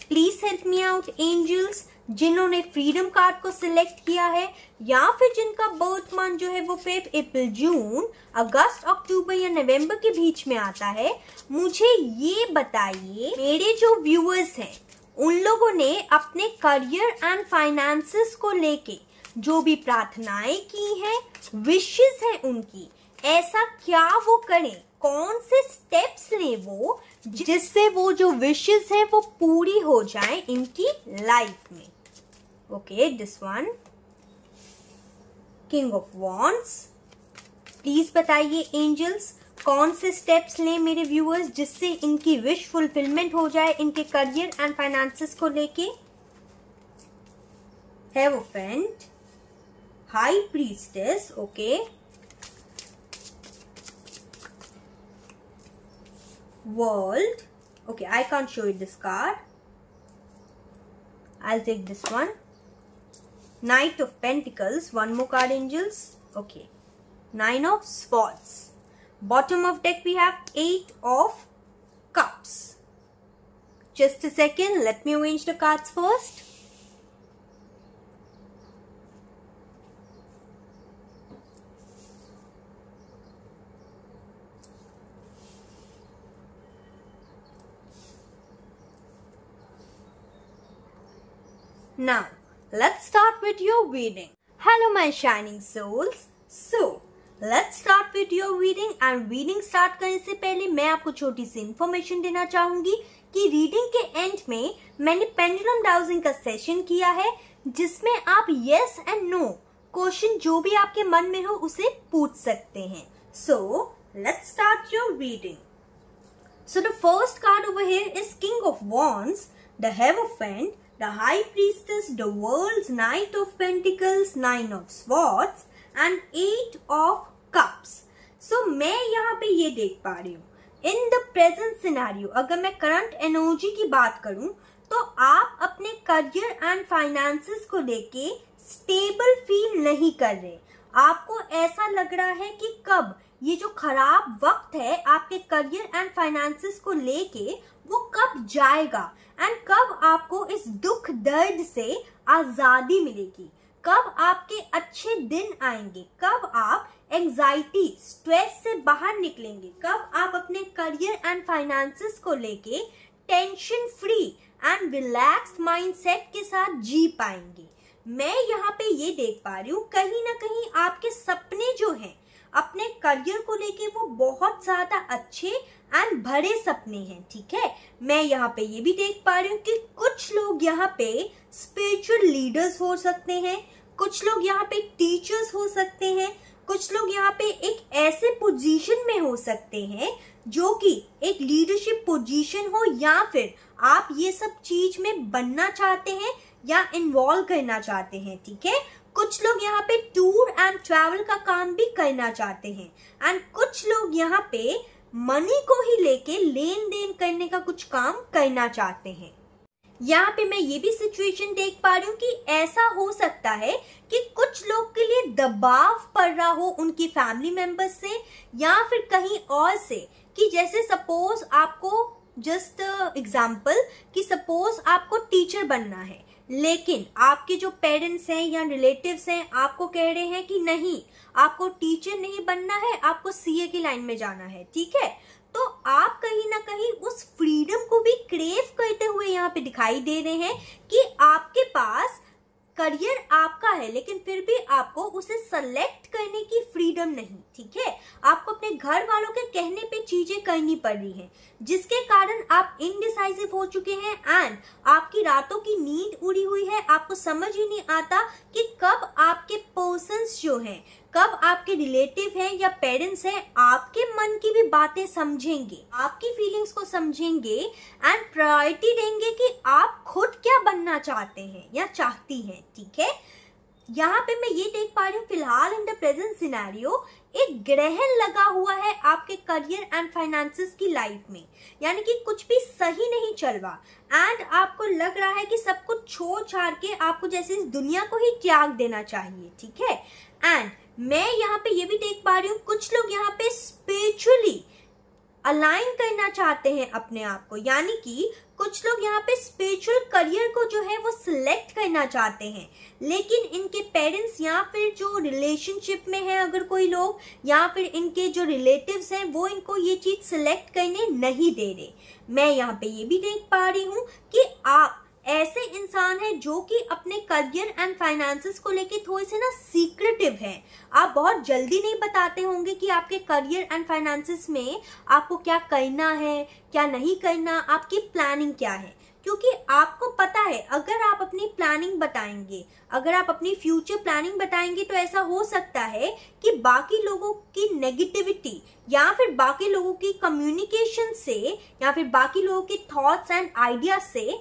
Please help me out angels, जिन्होंने फ्रीडम कार्ड को सिलेक्ट किया है या फिर जिनका बर्थ मंथ जो है वो फेब, अप्रैल, जून, अगस्त, अक्टूबर या नवंबर के बीच में आता है। मुझे ये बताइए मेरे जो व्यूअर्स हैं उन लोगों ने अपने करियर एंड फाइनेंसेस को लेके जो भी प्रार्थनाएं की हैं, विशेस हैं उनकी, ऐसा क्या वो करें, कौन से स्टेप्स लें वो जिससे वो जो विशेस हैं वो पूरी हो जाए इनकी लाइफ में। Okay, this one, king of wands. Please बताइए एंजल्स कौन से स्टेप्स लें मेरे व्यूअर्स जिससे इनकी विश फुलफिलमेंट हो जाए इनके करियर एंड फाइनेंसेस को लेके। Hierophant, high priestess, okay, world, okay, I can't show you this card. I'll take this one. Knight of Pentacles, one more card angels, okay. Nine of Swords. Bottom of deck we have 8 of Cups. Just a second, let me arrange the cards first. Now, let's start with your reading. Hello my shining souls. So, let's start with your reading and reading start करने से पहले मैं आपको छोटी सी information देना चाहूंगी कि reading के एंड में मैंने पेंडुलम डाउजिंग का सेशन किया है जिसमें आप यस एंड नो क्वेश्चन जो भी आपके मन में हो उसे पूछ सकते हैं। So, let's start your reading. So the first card over here is King of Wands, the Hierophant, the High Priestess, the World's Knight of Pentacles, Nine of Swords and Eight of Cups. So मैं यहाँ पे ये देख पा रही हूँ, in the present scenario, अगर मैं करंट एनर्जी की बात करूं तो आप अपने करियर एंड फाइनेंसेस को लेके स्टेबल फील नहीं कर रहे। आपको ऐसा लग रहा है कि कब ये जो खराब वक्त है आपके करियर एंड फाइनेंसेस को लेके वो कब जाएगा एंड कब आपको इस दुख दर्द से आजादी मिलेगी, कब आपके अच्छे दिन आएंगे, कब आप एंजाइटी स्ट्रेस से बाहर निकलेंगे, कब आप अपने करियर एंड फाइनेंसेस को लेके tension free and relaxed mindset के साथ जी पाएंगे। मैं यहाँ पे ये देख पा रही हूँ कहीं ना कहीं आपके सपने जो हैं अपने करियर को लेके वो बहुत ज्यादा अच्छे एंड बड़े सपने हैं, ठीक है। मैं यहाँ पे ये भी देख पा रही हूँ कि कुछ लोग यहाँ पे स्पिरिचुअल लीडर्स हो सकते हैं, कुछ लोग यहाँ पे टीचर्स हो सकते हैं, कुछ लोग यहाँ पे एक ऐसे पोजीशन में हो सकते हैं जो कि एक लीडरशिप पोजीशन हो, या फिर आप ये सब चीज में बनना चाहते हैं या इन्वॉल्व करना चाहते हैं, ठीक है। कुछ लोग यहाँ पे टूर एंड ट्रैवल का काम भी करना चाहते हैं एंड कुछ लोग यहाँ पे मनी को ही लेके लेन देन करने का कुछ काम करना चाहते हैं। यहाँ पे मैं ये भी सिचुएशन देख पा रही हूँ कि ऐसा हो सकता है कि कुछ लोग के लिए दबाव पड़ रहा हो उनकी फैमिली मेंबर्स से या फिर कहीं और से, कि जैसे सपोज आपको जस्ट एग्जाम्पल कि सपोज आपको टीचर बनना है लेकिन आपके जो पेरेंट्स हैं या रिलेटिव्स हैं आपको कह रहे हैं कि नहीं, आपको टीचर नहीं बनना है, आपको सीए की लाइन में जाना है, ठीक है। तो आप कहीं ना कहीं उस फ्रीडम को भी क्रेव करते हुए यहाँ पे दिखाई दे रहे हैं कि आपके पास करियर आपका है लेकिन फिर भी आपको उसे सेलेक्ट करने की फ्रीडम नहीं, ठीक है। आपको अपने घर वालों के कहने पे चीजें करनी पड़ रही हैं जिसके कारण आप इनडिसाइसिव हो चुके हैं एंड आपकी रातों की नींद उड़ी हुई है। आपको समझ ही नहीं आता कि कब आपके पर्सन्स जो हैं, कब आपके रिलेटिव हैं या पेरेंट्स हैं आपके मन की भी बातें समझेंगे, आपकी फीलिंग्स को समझेंगे एंड प्रायोरिटी देंगे कि आप खुद क्या बनना चाहते हैं या चाहती हैं, ठीक है। यहाँ पे मैं ये देख पा रही हूँ फिलहाल इन द प्रेजेंट सिनेरियो एक ग्रहण लगा हुआ है आपके करियर एंड फाइनेंसेस की लाइफ में, यानी कि कुछ भी सही नहीं चल रहा एंड आपको लग रहा है कि सब कुछ छोड़ छाड़ के आपको जैसे इस दुनिया को ही त्याग देना चाहिए, ठीक है। एंड मैं यहाँ पे ये भी देख पा रही हूँ कुछ लोग यहाँ पे स्पिरिचुअली अलाइन करना चाहते हैं अपने आप को, यानी कि कुछ लोग यहाँ पे स्पिरिचुअल करियर को जो है वो सिलेक्ट करना चाहते हैं लेकिन इनके पेरेंट्स या फिर जो रिलेशनशिप में है अगर कोई लोग या फिर इनके जो रिलेटिव्स हैं वो इनको ये चीज सिलेक्ट करने नहीं दे रहे। मैं यहाँ पे ये भी देख पा रही हूँ कि आप ऐसे इंसान हैं जो कि अपने करियर एंड फाइनेंसेस को लेके थोड़े से ना सीक्रेटिव हैं। आप बहुत जल्दी नहीं बताते होंगे कि आपके करियर एंड फाइनेंसेस में आपको क्या करना है, क्या नहीं करना, आपकी प्लानिंग क्या है, क्योंकि आपको पता है अगर आप अपनी प्लानिंग बताएंगे, अगर आप अपनी फ्यूचर प्लानिंग बताएंगे तो ऐसा हो सकता है कि बाकी लोगों की नेगेटिविटी या फिर बाकी लोगों की कम्युनिकेशन से या फिर बाकी लोगों के थॉट्स एंड आइडियाज से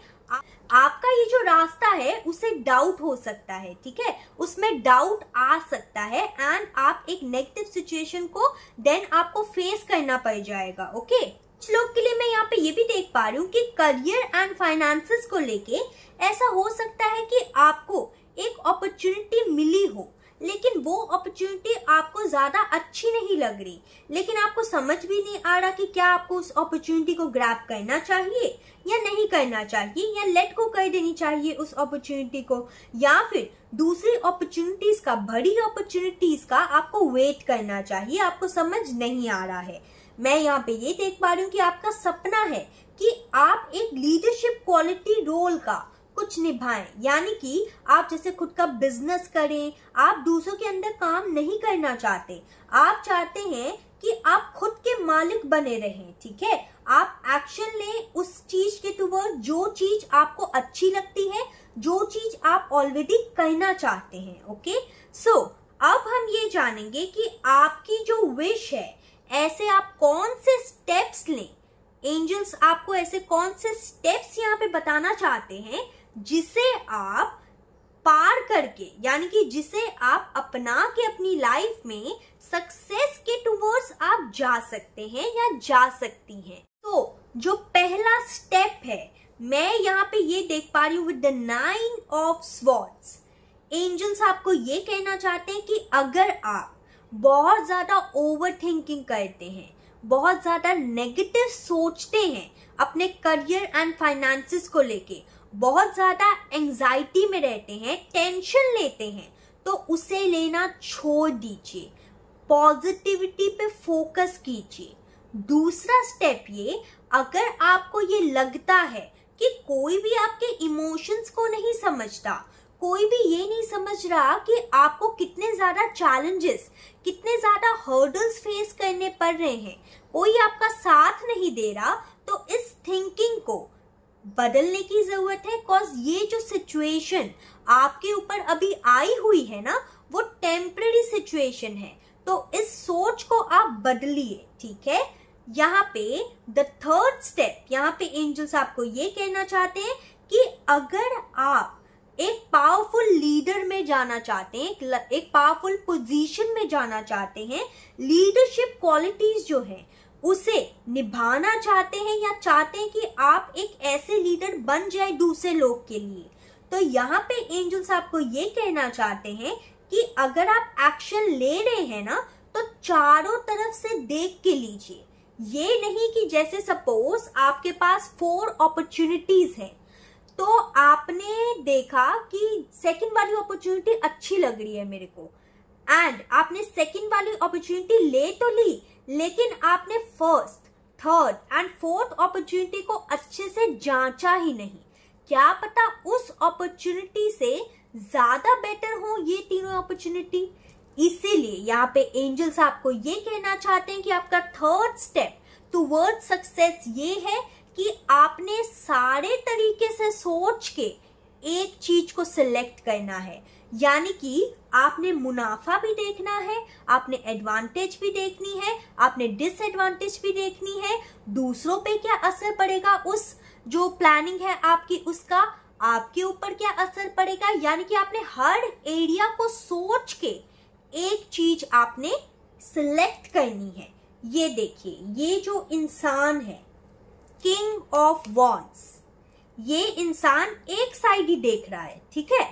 आपका ये जो रास्ता है उसे डाउट हो सकता है, ठीक है, उसमें डाउट आ सकता है एंड आप एक नेगेटिव सिचुएशन को देन आपको फेस करना पड़ जाएगा, ओके। कुछ लोग के लिए मैं यहाँ पे ये भी देख पा रही हूँ कि करियर एंड फाइनेंसेस को लेके ऐसा हो सकता है कि आपको एक अपॉर्चुनिटी मिली हो लेकिन वो अपॉर्चुनिटी आपको ज्यादा अच्छी नहीं लग रही, लेकिन आपको समझ भी नहीं आ रहा कि क्या आपको उस अपॉर्चुनिटी को ग्रैब करना चाहिए या नहीं करना चाहिए, या लेट को कर देनी चाहिए उस अपॉर्चुनिटी को, या फिर दूसरी अपॉर्चुनिटीज का, बड़ी अपॉर्चुनिटीज का आपको वेट करना चाहिए। आपको समझ नहीं आ रहा है। मैं यहाँ पे ये देख पा रही हूँ कि आपका सपना है कि आप एक लीडरशिप क्वालिटी रोल का कुछ निभाएं, यानी कि आप जैसे खुद का बिजनेस करें, आप दूसरों के अंदर काम नहीं करना चाहते, आप चाहते हैं कि आप खुद के मालिक बने रहें, ठीक है। आप एक्शन लें उस चीज के टुवर्ड जो चीज आपको अच्छी लगती है, जो चीज आप ऑलरेडी करना चाहते हैं, ओके। सो अब हम ये जानेंगे कि आपकी जो विश है ऐसे आप कौन से स्टेप्स लें एंजल्स आपको ऐसे कौन से स्टेप्स यहाँ पे बताना चाहते हैं जिसे आप पार करके, यानी कि जिसे आप अपना के अपनी लाइफ में सक्सेस के टुवर्ड्स आप जा सकते हैं या जा सकती हैं। तो जो पहला स्टेप है, मैं यहाँ पे ये देख पा रही हूँ with the 9 of swords. Angels आपको ये कहना चाहते हैं कि अगर आप बहुत ज्यादा ओवर थिंकिंग करते हैं, बहुत ज्यादा नेगेटिव सोचते हैं अपने करियर एंड फाइनेंसेस को लेके, बहुत ज्यादा एंजाइटी में रहते हैं, टेंशन लेते हैं, तो उसे लेना छोड़ दीजिए, पॉजिटिविटी पे फोकस कीजिए। दूसरा स्टेप ये, अगर आपको ये लगता है कि कोई भी आपके इमोशंस को नहीं समझता, कोई भी ये नहीं समझ रहा कि आपको कितने ज्यादा चैलेंजेस, कितने ज्यादा हर्डल्स फेस करने पड़ रहे हैं, कोई आपका साथ नहीं दे रहा, तो इस थिंकिंग को बदलने की जरूरत है। कॉज ये जो सिचुएशन आपके ऊपर अभी आई हुई है ना, वो टेम्पररी सिचुएशन है, तो इस सोच को आप बदलिए, ठीक है। यहाँ पे द थर्ड स्टेप, यहाँ पे एंजल्स आपको ये कहना चाहते हैं कि अगर आप एक पावरफुल लीडर में जाना चाहते हैं, एक पावरफुल पोजीशन में जाना चाहते हैं, लीडरशिप क्वालिटीज जो है उसे निभाना चाहते हैं, या चाहते हैं कि आप एक ऐसे लीडर बन जाए दूसरे लोग के लिए, तो यहाँ पे एंजल्स आपको ये कहना चाहते हैं कि अगर आप एक्शन ले रहे हैं ना, तो चारों तरफ से देख के लीजिए। ये नहीं कि जैसे सपोज आपके पास 4 अपॉर्चुनिटीज हैं, तो आपने देखा कि सेकंड वाली अपॉर्चुनिटी अच्छी लग रही है मेरे को, एंड आपने सेकंड वाली अपॉर्चुनिटी ले तो ली, लेकिन आपने first, third and fourth opportunity को अच्छे से जांचा ही नहीं। क्या पता उस अपॉर्चुनिटी से ज्यादा बेटर हो ये तीनों अपॉर्चुनिटी। इसीलिए यहाँ पे एंजल्स आपको ये कहना चाहते हैं कि आपका थर्ड स्टेप टुवर्ड सक्सेस ये है कि आपने सारे तरीके से सोच के एक चीज को सिलेक्ट करना है, यानी कि आपने मुनाफा भी देखना है, आपने एडवांटेज भी देखनी है, आपने डिसएडवांटेज भी देखनी है, दूसरों पे क्या असर पड़ेगा, उस जो प्लानिंग है आपकी उसका आपके ऊपर क्या असर पड़ेगा, यानी कि आपने हर एरिया को सोच के एक चीज आपने सिलेक्ट करनी है। ये देखिए, ये जो इंसान है किंग ऑफ वॉन्ड्स, ये इंसान एक साइड ही देख रहा है, ठीक है,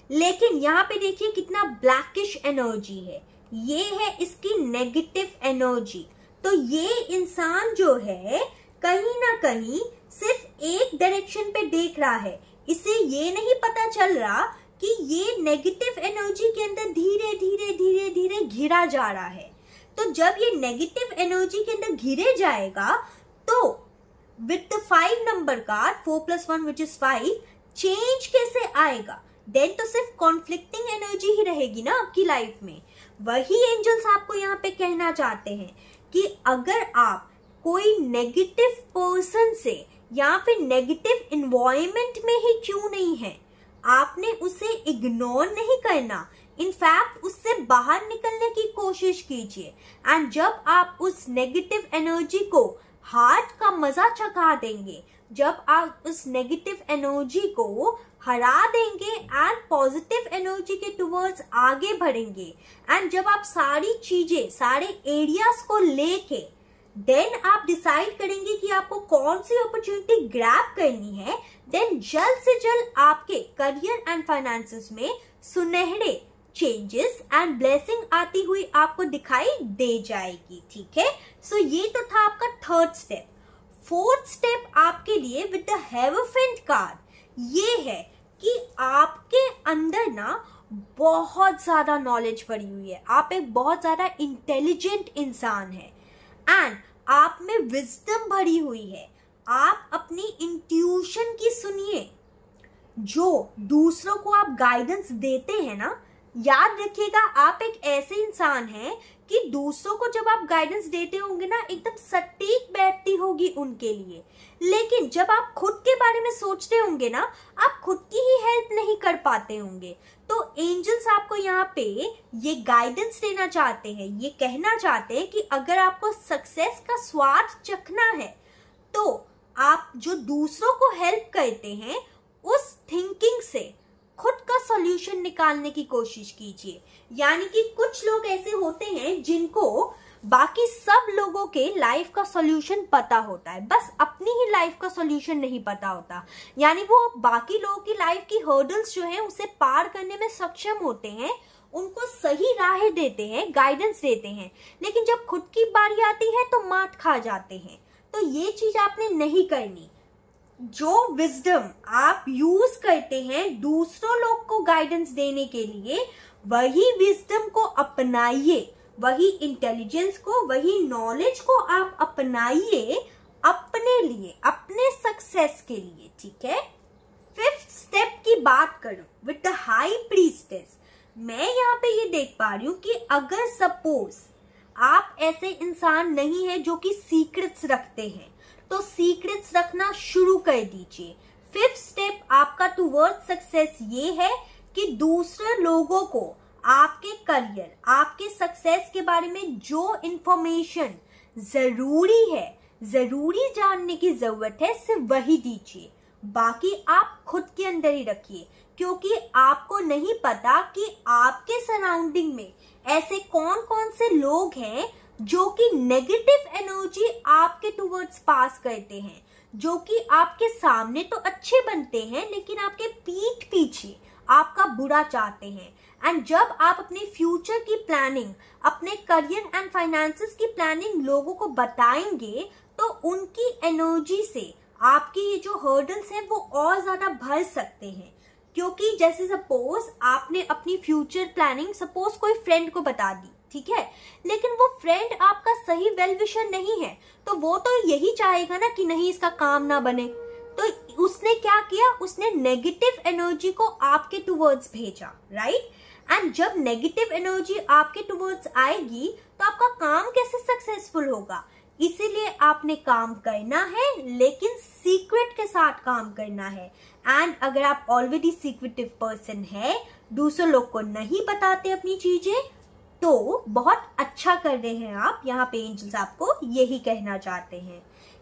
लेकिन यहाँ पे देखिए कितना ब्लैकिश एनर्जी है, ये है इसकी नेगेटिव एनर्जी। तो ये इंसान जो है कहीं ना कहीं सिर्फ एक डायरेक्शन पे देख रहा है, इसे ये नहीं पता चल रहा कि ये नेगेटिव एनर्जी के अंदर धीरे धीरे धीरे धीरे घिरा जा रहा है। तो जब ये नेगेटिव एनर्जी के अंदर घिरे जाएगा, तो with the 5 number card 4+1 which is 5, change कैसे आएगा? देन तो सिर्फ कॉन्फ्लिक्टिंग एनर्जी ही रहेगी ना आपकी लाइफ में। वही एंजल्स आपको यहाँ पे कहना चाहते हैं कि अगर आप कोई नेगेटिव पर्सन से या फिर नेगेटिव इन्वायरमेंट में ही क्यों नहीं है, आपने उसे इग्नोर नहीं करना, इनफैक्ट उससे बाहर निकलने की कोशिश कीजिए। एंड जब आप उस नेगेटिव एनर्जी को हार्ट का मजा चखा देंगे, जब आप उस नेगेटिव एनर्जी को हरा देंगे एंड पॉजिटिव एनर्जी के टुवर्ड्स आगे बढ़ेंगे, एंड जब आप सारी चीजें, सारे एरियाज को लेके देन आप डिसाइड करेंगे कि आपको कौन सी अपॉर्चुनिटी ग्रैब करनी है, देन जल्द से जल्द आपके करियर एंड फाइनेंसेस में सुनहरे चेंजेस एंड ब्लेसिंग आती हुई आपको दिखाई दे जाएगी, ठीक है। सो ये तो था आपका थर्ड स्टेप। फोर्थ स्टेप आपके लिए विद द हेरोफेंट कार्ड ये है कि आपके अंदर ना बहुत ज्यादा नॉलेज भरी हुई है, आप एक बहुत ज्यादा इंटेलिजेंट इंसान है एंड आप में विजडम भरी हुई है। आप अपनी इंट्यूशन की सुनिए, जो दूसरों को आप गाइडेंस देते हैं ना, याद रखिएगा आप एक ऐसे इंसान हैं कि दूसरों को जब आप गाइडेंस देते होंगे ना, एकदम सटीक बैठती होगी उनके लिए, लेकिन जब आप खुद के बारे में सोचते होंगे ना, आप खुद की ही हेल्प नहीं कर पाते होंगे। तो एंजल्स आपको यहाँ पे ये गाइडेंस देना चाहते हैं, ये कहना चाहते हैं कि अगर आपको सक्सेस का स्वाद चखना है, तो आप जो दूसरों को हेल्प करते हैं उस थिंकिंग से खुद का सॉल्यूशन निकालने की कोशिश कीजिए। यानी कि कुछ लोग ऐसे होते हैं जिनको बाकी सब लोगों के लाइफ का सॉल्यूशन पता होता है, बस अपनी ही लाइफ का सॉल्यूशन नहीं पता होता। यानी वो बाकी लोगों की लाइफ की हर्डल्स जो है उसे पार करने में सक्षम होते हैं, उनको सही राह देते हैं, गाइडेंस देते हैं, लेकिन जब खुद की बारी आती है तो मात खा जाते हैं। तो ये चीज आपने नहीं करनी। जो विजडम आप यूज करते हैं दूसरों लोग को गाइडेंस देने के लिए, वही विजडम को अपनाइए, वही इंटेलिजेंस को, वही नॉलेज को आप अपनाइए अपने लिए, अपने सक्सेस के लिए। ठीक है। 5th स्टेप की बात करूं विद द हाई प्रीस्टेस, मैं यहाँ पे ये देख पा रही हूँ कि अगर सपोज आप ऐसे इंसान नहीं है जो कि सीक्रेट्स रखते हैं, तो सीक्रेट्स रखना शुरू कर दीजिए। 5th स्टेप आपका टुवर्ड सक्सेस ये है कि दूसरे लोगों को आपके करियर, आपके सक्सेस के बारे में जो इंफॉर्मेशन जरूरी है, जरूरी जानने की जरूरत है, सिर्फ वही दीजिए। बाकी आप खुद के अंदर ही रखिए, क्योंकि आपको नहीं पता कि आपके सराउंडिंग में ऐसे कौन कौन से लोग हैं जो कि नेगेटिव एनर्जी आपके टुवर्ड्स पास करते हैं, जो कि आपके सामने तो अच्छे बनते हैं लेकिन आपके पीठ पीछे आपका बुरा चाहते हैं। एंड जब आप अपने फ्यूचर की प्लानिंग, अपने करियर एंड फाइनेंसेस की प्लानिंग लोगों को बताएंगे, तो उनकी एनर्जी से आपकी ये जो हर्डल्स हैं वो और ज्यादा बढ़ सकते हैं। क्योंकि जैसे सपोज आपने अपनी फ्यूचर प्लानिंग सपोज कोई फ्रेंड को बता दी, ठीक है, लेकिन वो फ्रेंड आपका सही वेल विशर नहीं है, तो वो तो यही चाहेगा ना कि नहीं इसका काम ना बने। तो उसने क्या किया, उसने नेगेटिव एनर्जी को आपके टुवर्ड्स भेजा, राइट। एंड जब नेगेटिव एनर्जी आपके टुवर्ड्स आएगी तो आपका काम कैसे सक्सेसफुल होगा। इसीलिए आपने काम करना है, लेकिन सीक्रेट के साथ काम करना है। एंड अगर आप ऑलरेडी सीक्रेटिव पर्सन है, दूसरे लोग को नहीं बताते अपनी चीजें, तो बहुत अच्छा कर रहे हैं आप। यहाँ पे एंजल्स आपको यही कहना चाहते हैं।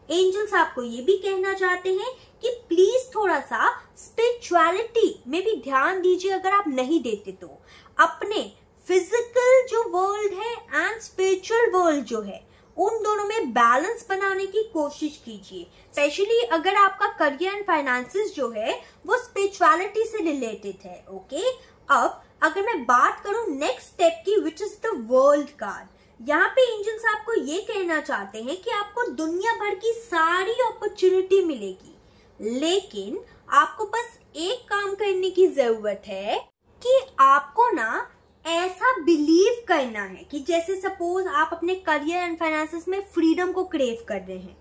एंजल्स आपको ये भी कहना चाहते हैं कि प्लीज थोड़ा सा स्पिरिचुअलिटी में भी ध्यान दीजिए। अगर आप नहीं देते तो अपने फिजिकल जो वर्ल्ड है एंड स्पिरिचुअल वर्ल्ड जो है, उन दोनों में बैलेंस बनाने की कोशिश कीजिए। स्पेशली अगर आपका करियर एंड फाइनेंसेस जो है वो स्पिरिचुअलिटी से रिलेटेड है। ओके, अब अगर मैं बात करूं नेक्स्ट स्टेप की, which is the world card, यहाँ पे एंजल्स आपको ये कहना चाहते हैं कि आपको दुनिया भर की सारी अपॉर्चुनिटी मिलेगी, लेकिन आपको बस एक काम करने की जरूरत है कि आपको ना ऐसा बिलीव करना है कि जैसे सपोज आप अपने करियर एंड फाइनेंसेस में फ्रीडम को क्रेव कर रहे हैं,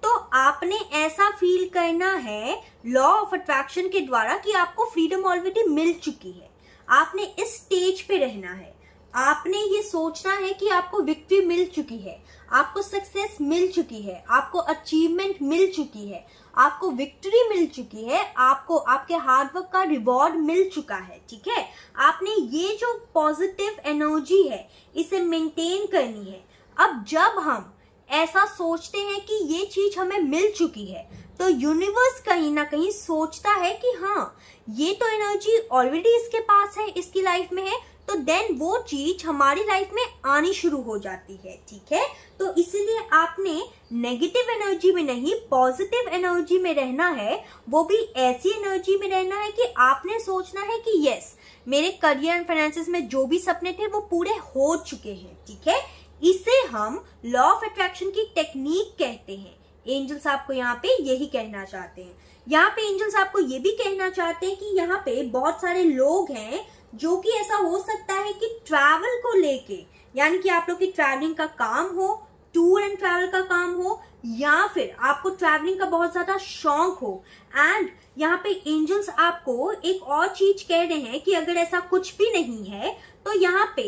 तो आपने ऐसा फील करना है लॉ ऑफ अट्रैक्शन के द्वारा कि आपको फ्रीडम ऑलरेडी मिल चुकी है। आपने इस स्टेज पे रहना है, आपने ये सोचना है कि आपको विक्ट्री मिल चुकी है, आपको सक्सेस मिल चुकी है, आपको अचीवमेंट मिल चुकी है, आपको विक्ट्री मिल चुकी है, आपको आपके हार्डवर्क का रिवॉर्ड मिल चुका है। ठीक है, आपने ये जो पॉजिटिव एनर्जी है इसे मेंटेन करनी है। अब जब हम ऐसा सोचते हैं कि ये चीज हमें मिल चुकी है, तो यूनिवर्स कहीं ना कहीं सोचता है कि हाँ ये तो एनर्जी ऑलरेडी इसके पास है, इसकी लाइफ में है, तो देन वो चीज हमारी लाइफ में आनी शुरू हो जाती है। ठीक है, तो इसीलिए आपने नेगेटिव एनर्जी में नहीं, पॉजिटिव एनर्जी में रहना है। वो भी ऐसी एनर्जी में रहना है कि आपने सोचना है कि यस, मेरे करियर एंड फाइनेंसेस में जो भी सपने थे वो पूरे हो चुके हैं। ठीक है, इसे हम लॉ ऑफ अट्रैक्शन की टेक्निक कहते हैं। एंजल्स आपको यहाँ पे यही कहना चाहते हैं। यहाँ पे एंजल्स आपको ये भी कहना चाहते हैं कि यहाँ पे बहुत सारे लोग हैं जो कि ऐसा हो सकता है कि ट्रैवल को लेके, यानी कि आप लोग की ट्रैवलिंग का काम हो, टूर एंड ट्रैवल का काम हो, या फिर आपको ट्रैवलिंग का बहुत ज्यादा शौक हो। एंड यहाँ पे एंजल्स आपको एक और चीज कह रहे हैं कि अगर ऐसा कुछ भी नहीं है तो यहाँ पे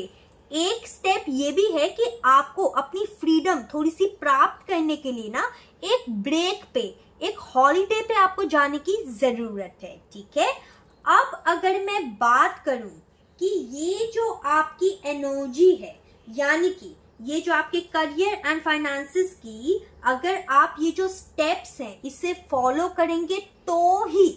एक स्टेप ये भी है कि आपको अपनी फ्रीडम थोड़ी सी प्राप्त करने के लिए ना एक ब्रेक पे, एक हॉलिडे पे आपको जाने की जरूरत है। ठीक है, अब अगर मैं बात करूं कि ये जो आपकी एनर्जी है, यानी कि ये जो आपके करियर एंड फाइनेंसेस की अगर आप ये जो स्टेप्स हैं इसे फॉलो करेंगे तो ही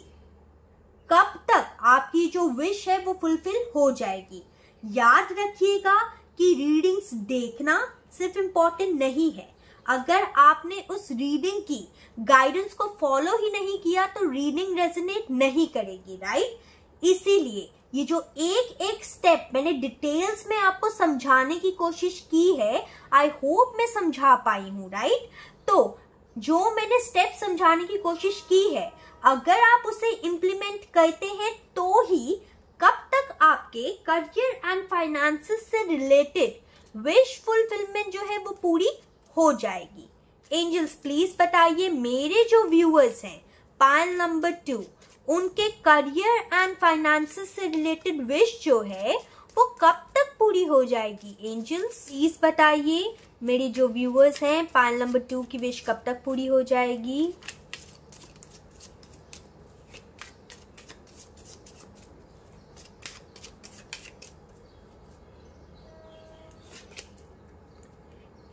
कब तक आपकी जो विश है वो फुलफिल हो जाएगी। याद रखिएगा कि रीडिंग्स देखना सिर्फ इम्पोर्टेंट नहीं है, अगर आपने उस रीडिंग की गाइडेंस को फॉलो ही नहीं किया तो रीडिंग रेजोनेट नहीं करेगी, राइट। इसीलिए ये जो एक एक स्टेप मैंने डिटेल्स में आपको समझाने की कोशिश की है, आई होप मैं समझा पाई हूँ, राइट। तो जो मैंने स्टेप समझाने की कोशिश की है, अगर आप उसे इम्प्लीमेंट करते हैं तो ही कब तक आपके करियर एंड फाइनेंसेस से रिलेटेड विश फुलफिलमेंट जो है वो पूरी हो जाएगी। एंजल्स प्लीज बताइए, मेरे जो व्यूअर्स हैं पायल नंबर 2, उनके करियर एंड फाइनेंसेस से रिलेटेड विश जो है वो कब तक पूरी हो जाएगी। एंजल्स प्लीज बताइए, मेरे जो व्यूअर्स हैं पायल नंबर 2 की विश कब तक पूरी हो जाएगी।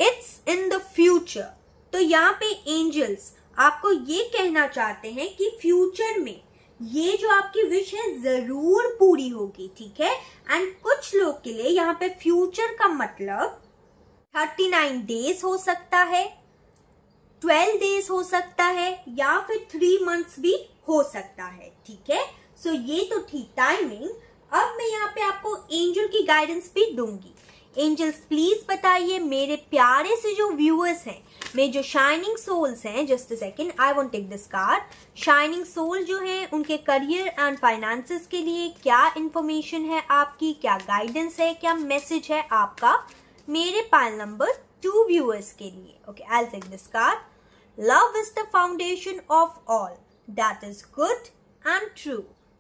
It's in the future. तो यहाँ पे एंजल्स आपको ये कहना चाहते हैं कि फ्यूचर में ये जो आपकी विश है जरूर पूरी होगी, ठीक है। एंड कुछ लोग के लिए यहाँ पे फ्यूचर का मतलब 39 डेज हो सकता है, 12 डेज हो सकता है, या फिर 3 मंथ्स भी हो सकता है, ठीक है। सो ये तो थी टाइमिंग। अब मैं यहाँ पे आपको एंजल की गाइडेंस भी दूंगी। एंजल्स प्लीज बताइए, मेरे प्यारे से जो व्यूअर्स हैं, मेरे जो शाइनिंग सोल्स हैं, just a second, I want take this card. Shining soul जो है उनके करियर एंड फाइनेंसेस के लिए क्या इंफॉर्मेशन है आपकी, क्या गाइडेंस है, क्या मैसेज है आपका मेरे पायल नंबर 2 व्यूअर्स के लिए। Okay, I will take this card. Love is the foundation of all that is good and true.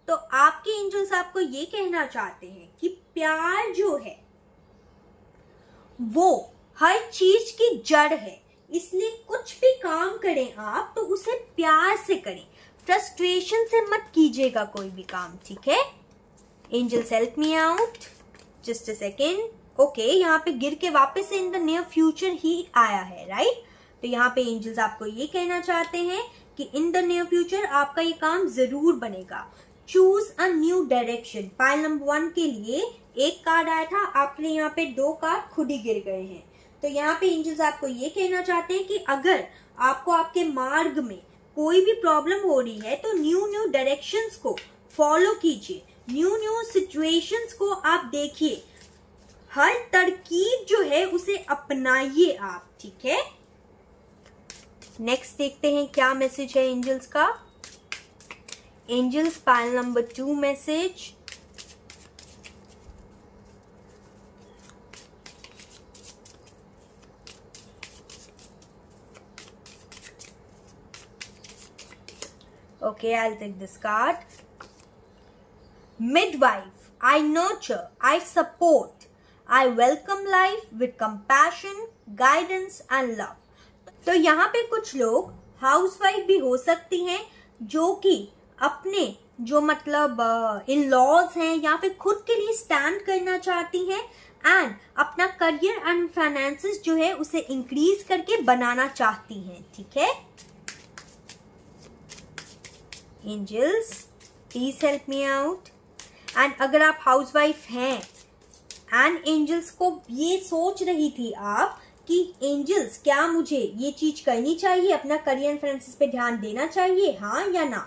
तो आपके एंजल्स आपको ये कहना चाहते हैं कि प्यार जो है वो हर चीज की जड़ है, इसलिए कुछ भी काम करें आप तो उसे प्यार से करें, फ्रस्ट्रेशन से मत कीजिएगा कोई भी काम, ठीक है। Angels help me out, just a second. Okay, यहाँ पे गिर के वापस से इन द नियर फ्यूचर ही आया है, राइट। तो यहाँ पे एंजल्स आपको ये कहना चाहते हैं कि इन द नियर फ्यूचर आपका ये काम जरूर बनेगा। Choose a new direction. Pile number 1 के लिए एक कार्ड आया था, आपने यहाँ पे 2 कार्ड खुद ही गिर गए हैं। तो यहाँ पे एंजल्स आपको ये कहना चाहते हैं कि अगर आपको आपके मार्ग में कोई भी प्रॉब्लम हो रही है तो न्यू डायरेक्शंस को फॉलो कीजिए, न्यू सिचुएशंस को आप देखिए, हर तरकीब जो है उसे अपनाइए आप, ठीक है। नेक्स्ट देखते हैं क्या मैसेज है एंजल्स का। Angels pile number 2 message. Okay, I'll take this card. Midwife, I nurture, I support, I welcome life with compassion, guidance and love. तो यहाँ पे कुछ लोग हाउसवाइफ भी हो सकती हैं जो कि अपने जो मतलब इन लॉज हैं या फिर खुद के लिए स्टैंड करना चाहती हैं एंड अपना करियर एंड फाइनेंसेस जो है उसे इंक्रीज करके बनाना चाहती हैं, ठीक है। Angels please help me out. And अगर आप हाउसवाइफ हैं एंड एंजल्स को ये सोच रही थी आप कि एंजल्स क्या मुझे ये चीज करनी चाहिए, अपना करियर एंड फाइनेंसेस पे ध्यान देना चाहिए, हाँ या ना,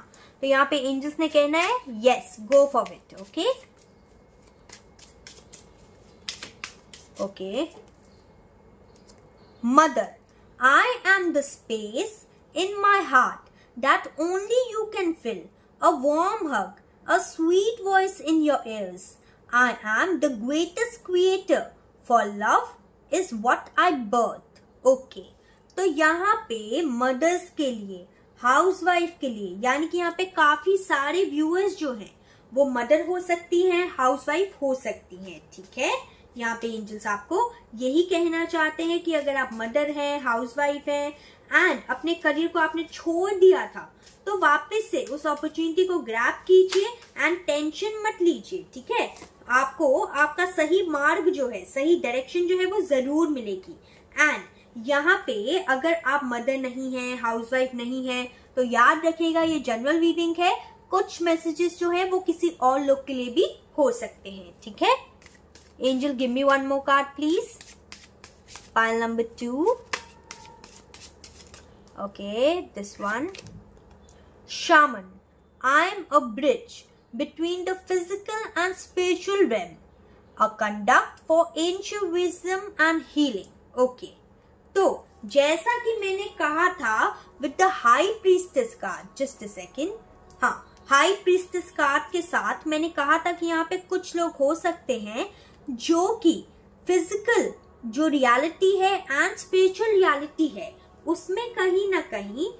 तो यहाँ पे एंजल्स ने कहना है yes, go for it. Okay okay. Mother, I am the space in my heart that only you can fill, a warm hug, a sweet voice in your ears. I am the greatest creator, for love is what I birth. Okay, तो यहाँ पे mother's के लिए, housewife के लिए, यानी कि यहाँ पे काफी सारे व्यूअर्स जो हैं वो मदर हो सकती हैं, हाउसवाइफ हो सकती हैं, ठीक है। यहाँ पे एंजल्स आपको यही कहना चाहते हैं कि अगर आप मदर हैं, हाउसवाइफ हैं एंड अपने करियर को आपने छोड़ दिया था तो वापस से उस अपॉर्चुनिटी को ग्रैब कीजिए एंड टेंशन मत लीजिए, ठीक है। आपको आपका सही मार्ग जो है, सही डायरेक्शन जो है वो जरूर मिलेगी। एंड यहाँ पे अगर आप मदर नहीं है, हाउसवाइफ नहीं है, तो याद रखिएगा ये जनरल रीडिंग है। कुछ मैसेजेस जो है वो किसी और लोग के लिए भी हो सकते हैं, ठीक है। Angel give me one more card please. Pile number 2। Okay, this one. Shaman, I am a bridge between the physical and spiritual realm, a conduct for ancient wisdom and healing. Okay, तो जैसा कि मैंने कहा था with the high priestess card, just a second, हाँ, high priestess card के साथ मैंने कहा था कि यहाँ पे कुछ लोग हो सकते हैं जो कि फिजिकल जो रियलिटी है एंड स्पिरिचुअल रियलिटी है उसमें कहीं ना कहीं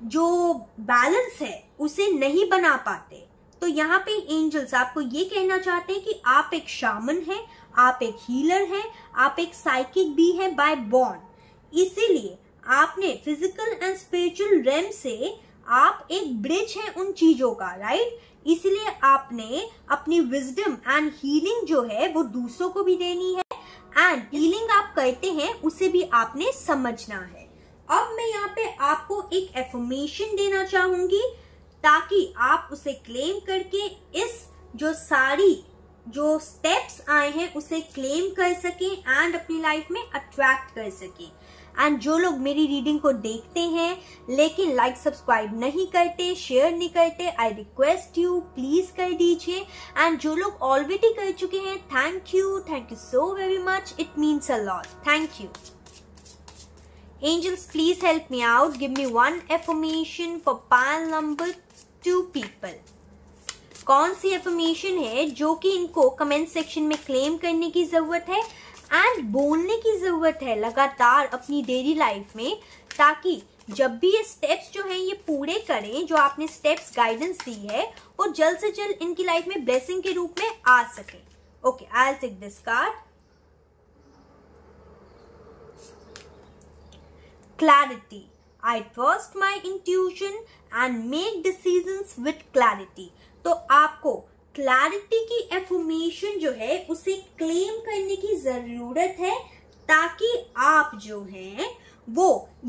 जो बैलेंस है उसे नहीं बना पाते। तो यहाँ पे एंजल्स आपको ये कहना चाहते हैं कि आप एक शामन हैं, आप एक हीलर हैं, आप एक साइकिक भी हैं बाय बॉर्न। इसीलिए आपने फिजिकल एंड स्पिरिचुअल रेम से आप एक ब्रिज है उन चीजों का, राइट। इसीलिए आपने अपनी विजडम एंड हीलिंग जो है वो दूसरों को भी देनी है, एंड हीलिंग आप करते हैं उसे भी आपने समझना है। अब मैं यहाँ पे आपको एक एफर्मेशन देना चाहूंगी ताकि आप उसे क्लेम करके इस जो सारी जो स्टेप्स आए हैं उसे क्लेम कर सकें एंड अपनी लाइफ में अट्रैक्ट कर सकें। एंड जो लोग मेरी रीडिंग को देखते हैं लेकिन लाइक सब्सक्राइब नहीं करते, शेयर नहीं करते, आई रिक्वेस्ट यू प्लीज कर दीजिए। एंड जो लोग ऑलरेडी कर चुके हैं, thank you so very much, it means a lot, thank you. Angels, please help me out. Give me one affirmation for pile number 2 people. कौन सी affirmation है जो कि इनको कमेंट सेक्शन में क्लेम करने की जरूरत है एंड बोलने की जरूरत है लगातार अपनी डेली लाइफ में, ताकि जब भी ये स्टेप्स जो हैं ये पूरे करें, जो आपने स्टेप्स गाइडेंस दी है, वो जल्द से जल्द इनकी लाइफ में ब्लेसिंग के रूप में आ सके। Okay, I will take this card. Clarity. I trust my intuition and make decisions with clarity. तो आपको क्लैरिटी की एफर्मेशन जो है उसे क्लेम करने की जरूरत है ताकि आप जो हैं वो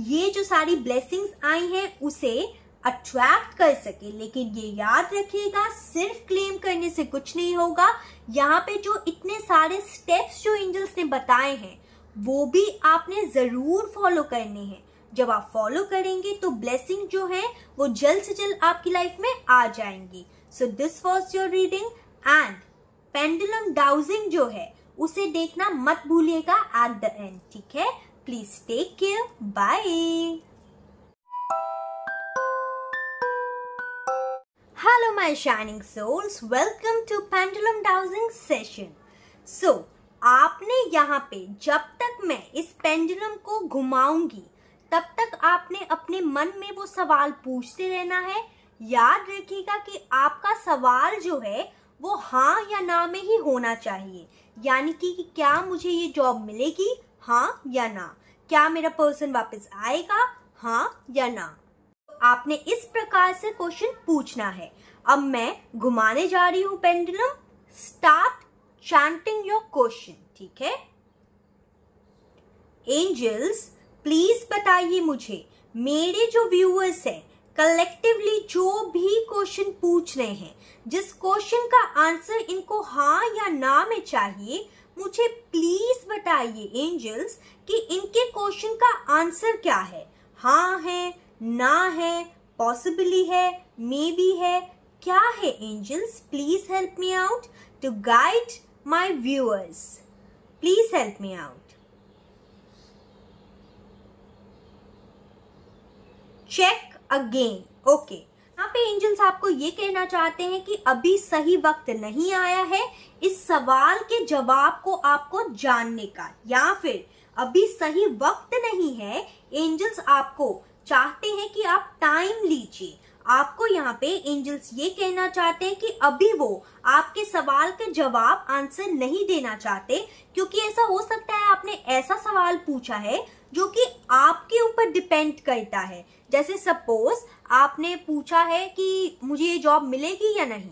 ये जो सारी ब्लेसिंग्स आई हैं उसे अट्रैक्ट कर सके। लेकिन ये याद रखिएगा, सिर्फ क्लेम करने से कुछ नहीं होगा। यहाँ पे जो इतने सारे स्टेप्स जो एंजल्स ने बताए हैं वो भी आपने जरूर फॉलो करने हैं। जब आप फॉलो करेंगे तो ब्लेसिंग जो है वो जल्द से जल्द आपकी लाइफ में आ जाएंगी। So this was your reading and pendulum dowsing जो है उसे देखना मत भूलिएगा एट द एंड, ठीक है। Please take care, bye. Hello my shining souls, welcome to pendulum dowsing session. So आपने यहाँ पे जब तक मैं इस पेंडुलम को घुमाऊंगी तब तक आपने अपने मन में वो सवाल पूछते रहना है। याद रखिएगा कि आपका सवाल जो है वो हाँ या ना में ही होना चाहिए, यानी कि क्या मुझे ये जॉब मिलेगी, हाँ या ना, क्या मेरा पर्सन वापस आएगा, हाँ या ना। आपने इस प्रकार से क्वेश्चन पूछना है। अब मैं घुमाने जा रही हूँ pendulum, start chanting your question, ठीक है। एंजल्स प्लीज बताइए मुझे, मेरे जो व्यूअर्स हैं कलेक्टिवली जो भी क्वेश्चन पूछ रहे हैं, जिस क्वेश्चन का आंसर इनको हाँ या ना में चाहिए, मुझे प्लीज बताइए एंजल्स कि इनके क्वेश्चन का आंसर क्या है। हाँ है, ना है, पॉसिबली है, मे बी है, क्या है angels? Please help me out to guide my viewers. Please help me out. Check again. Okay. यहाँ पे एंजल्स आपको ये कहना चाहते हैं कि अभी सही वक्त नहीं आया है इस सवाल के जवाब को आपको जानने का, या फिर अभी सही वक्त नहीं है। एंजल्स आपको चाहते हैं कि आप टाइम लीजिए। आपको यहाँ पे एंजल्स ये कहना चाहते हैं कि अभी वो आपके सवाल के जवाब आंसर नहीं देना चाहते, क्योंकि ऐसा हो सकता है आपने ऐसा सवाल पूछा है जो कि आपके ऊपर डिपेंड करता है। जैसे सपोज आपने पूछा है कि मुझे ये जॉब मिलेगी या नहीं,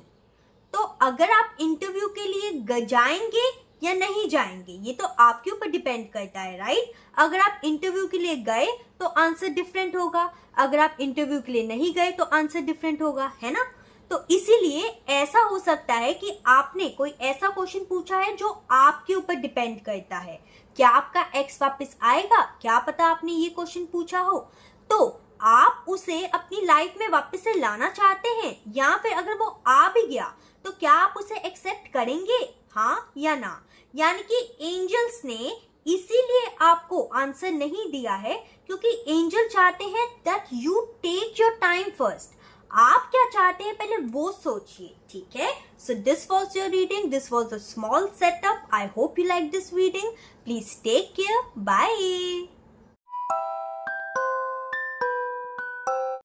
तो तो अगर आप इंटरव्यू के लिए जाएंगे या नहीं जाएंगे ये तो आपके ऊपर डिपेंड करता है, राइट। अगर आप इंटरव्यू के लिए गए तो आंसर डिफरेंट होगा, अगर आप इंटरव्यू के लिए नहीं गए तो आंसर डिफरेंट होगा, है ना। तो इसीलिए ऐसा हो सकता है कि आपने कोई ऐसा क्वेश्चन पूछा है जो आपके ऊपर डिपेंड करता है, क्या आपका एक्स वापस आएगा, क्या पता आपने ये क्वेश्चन पूछा हो, तो आप उसे अपनी लाइफ में वापस से लाना चाहते हैं, या फिर अगर वो आ भी गया तो क्या आप उसे एक्सेप्ट करेंगे, हाँ या ना। यानी कि एंजल्स ने इसीलिए आपको आंसर नहीं दिया है क्योंकि एंजल चाहते हैं that you take your time first. आप क्या चाहते हैं पहले वो सोचिए, ठीक है। So this was your reading, this was a small setup. I hope you like this reading. Please take care, bye.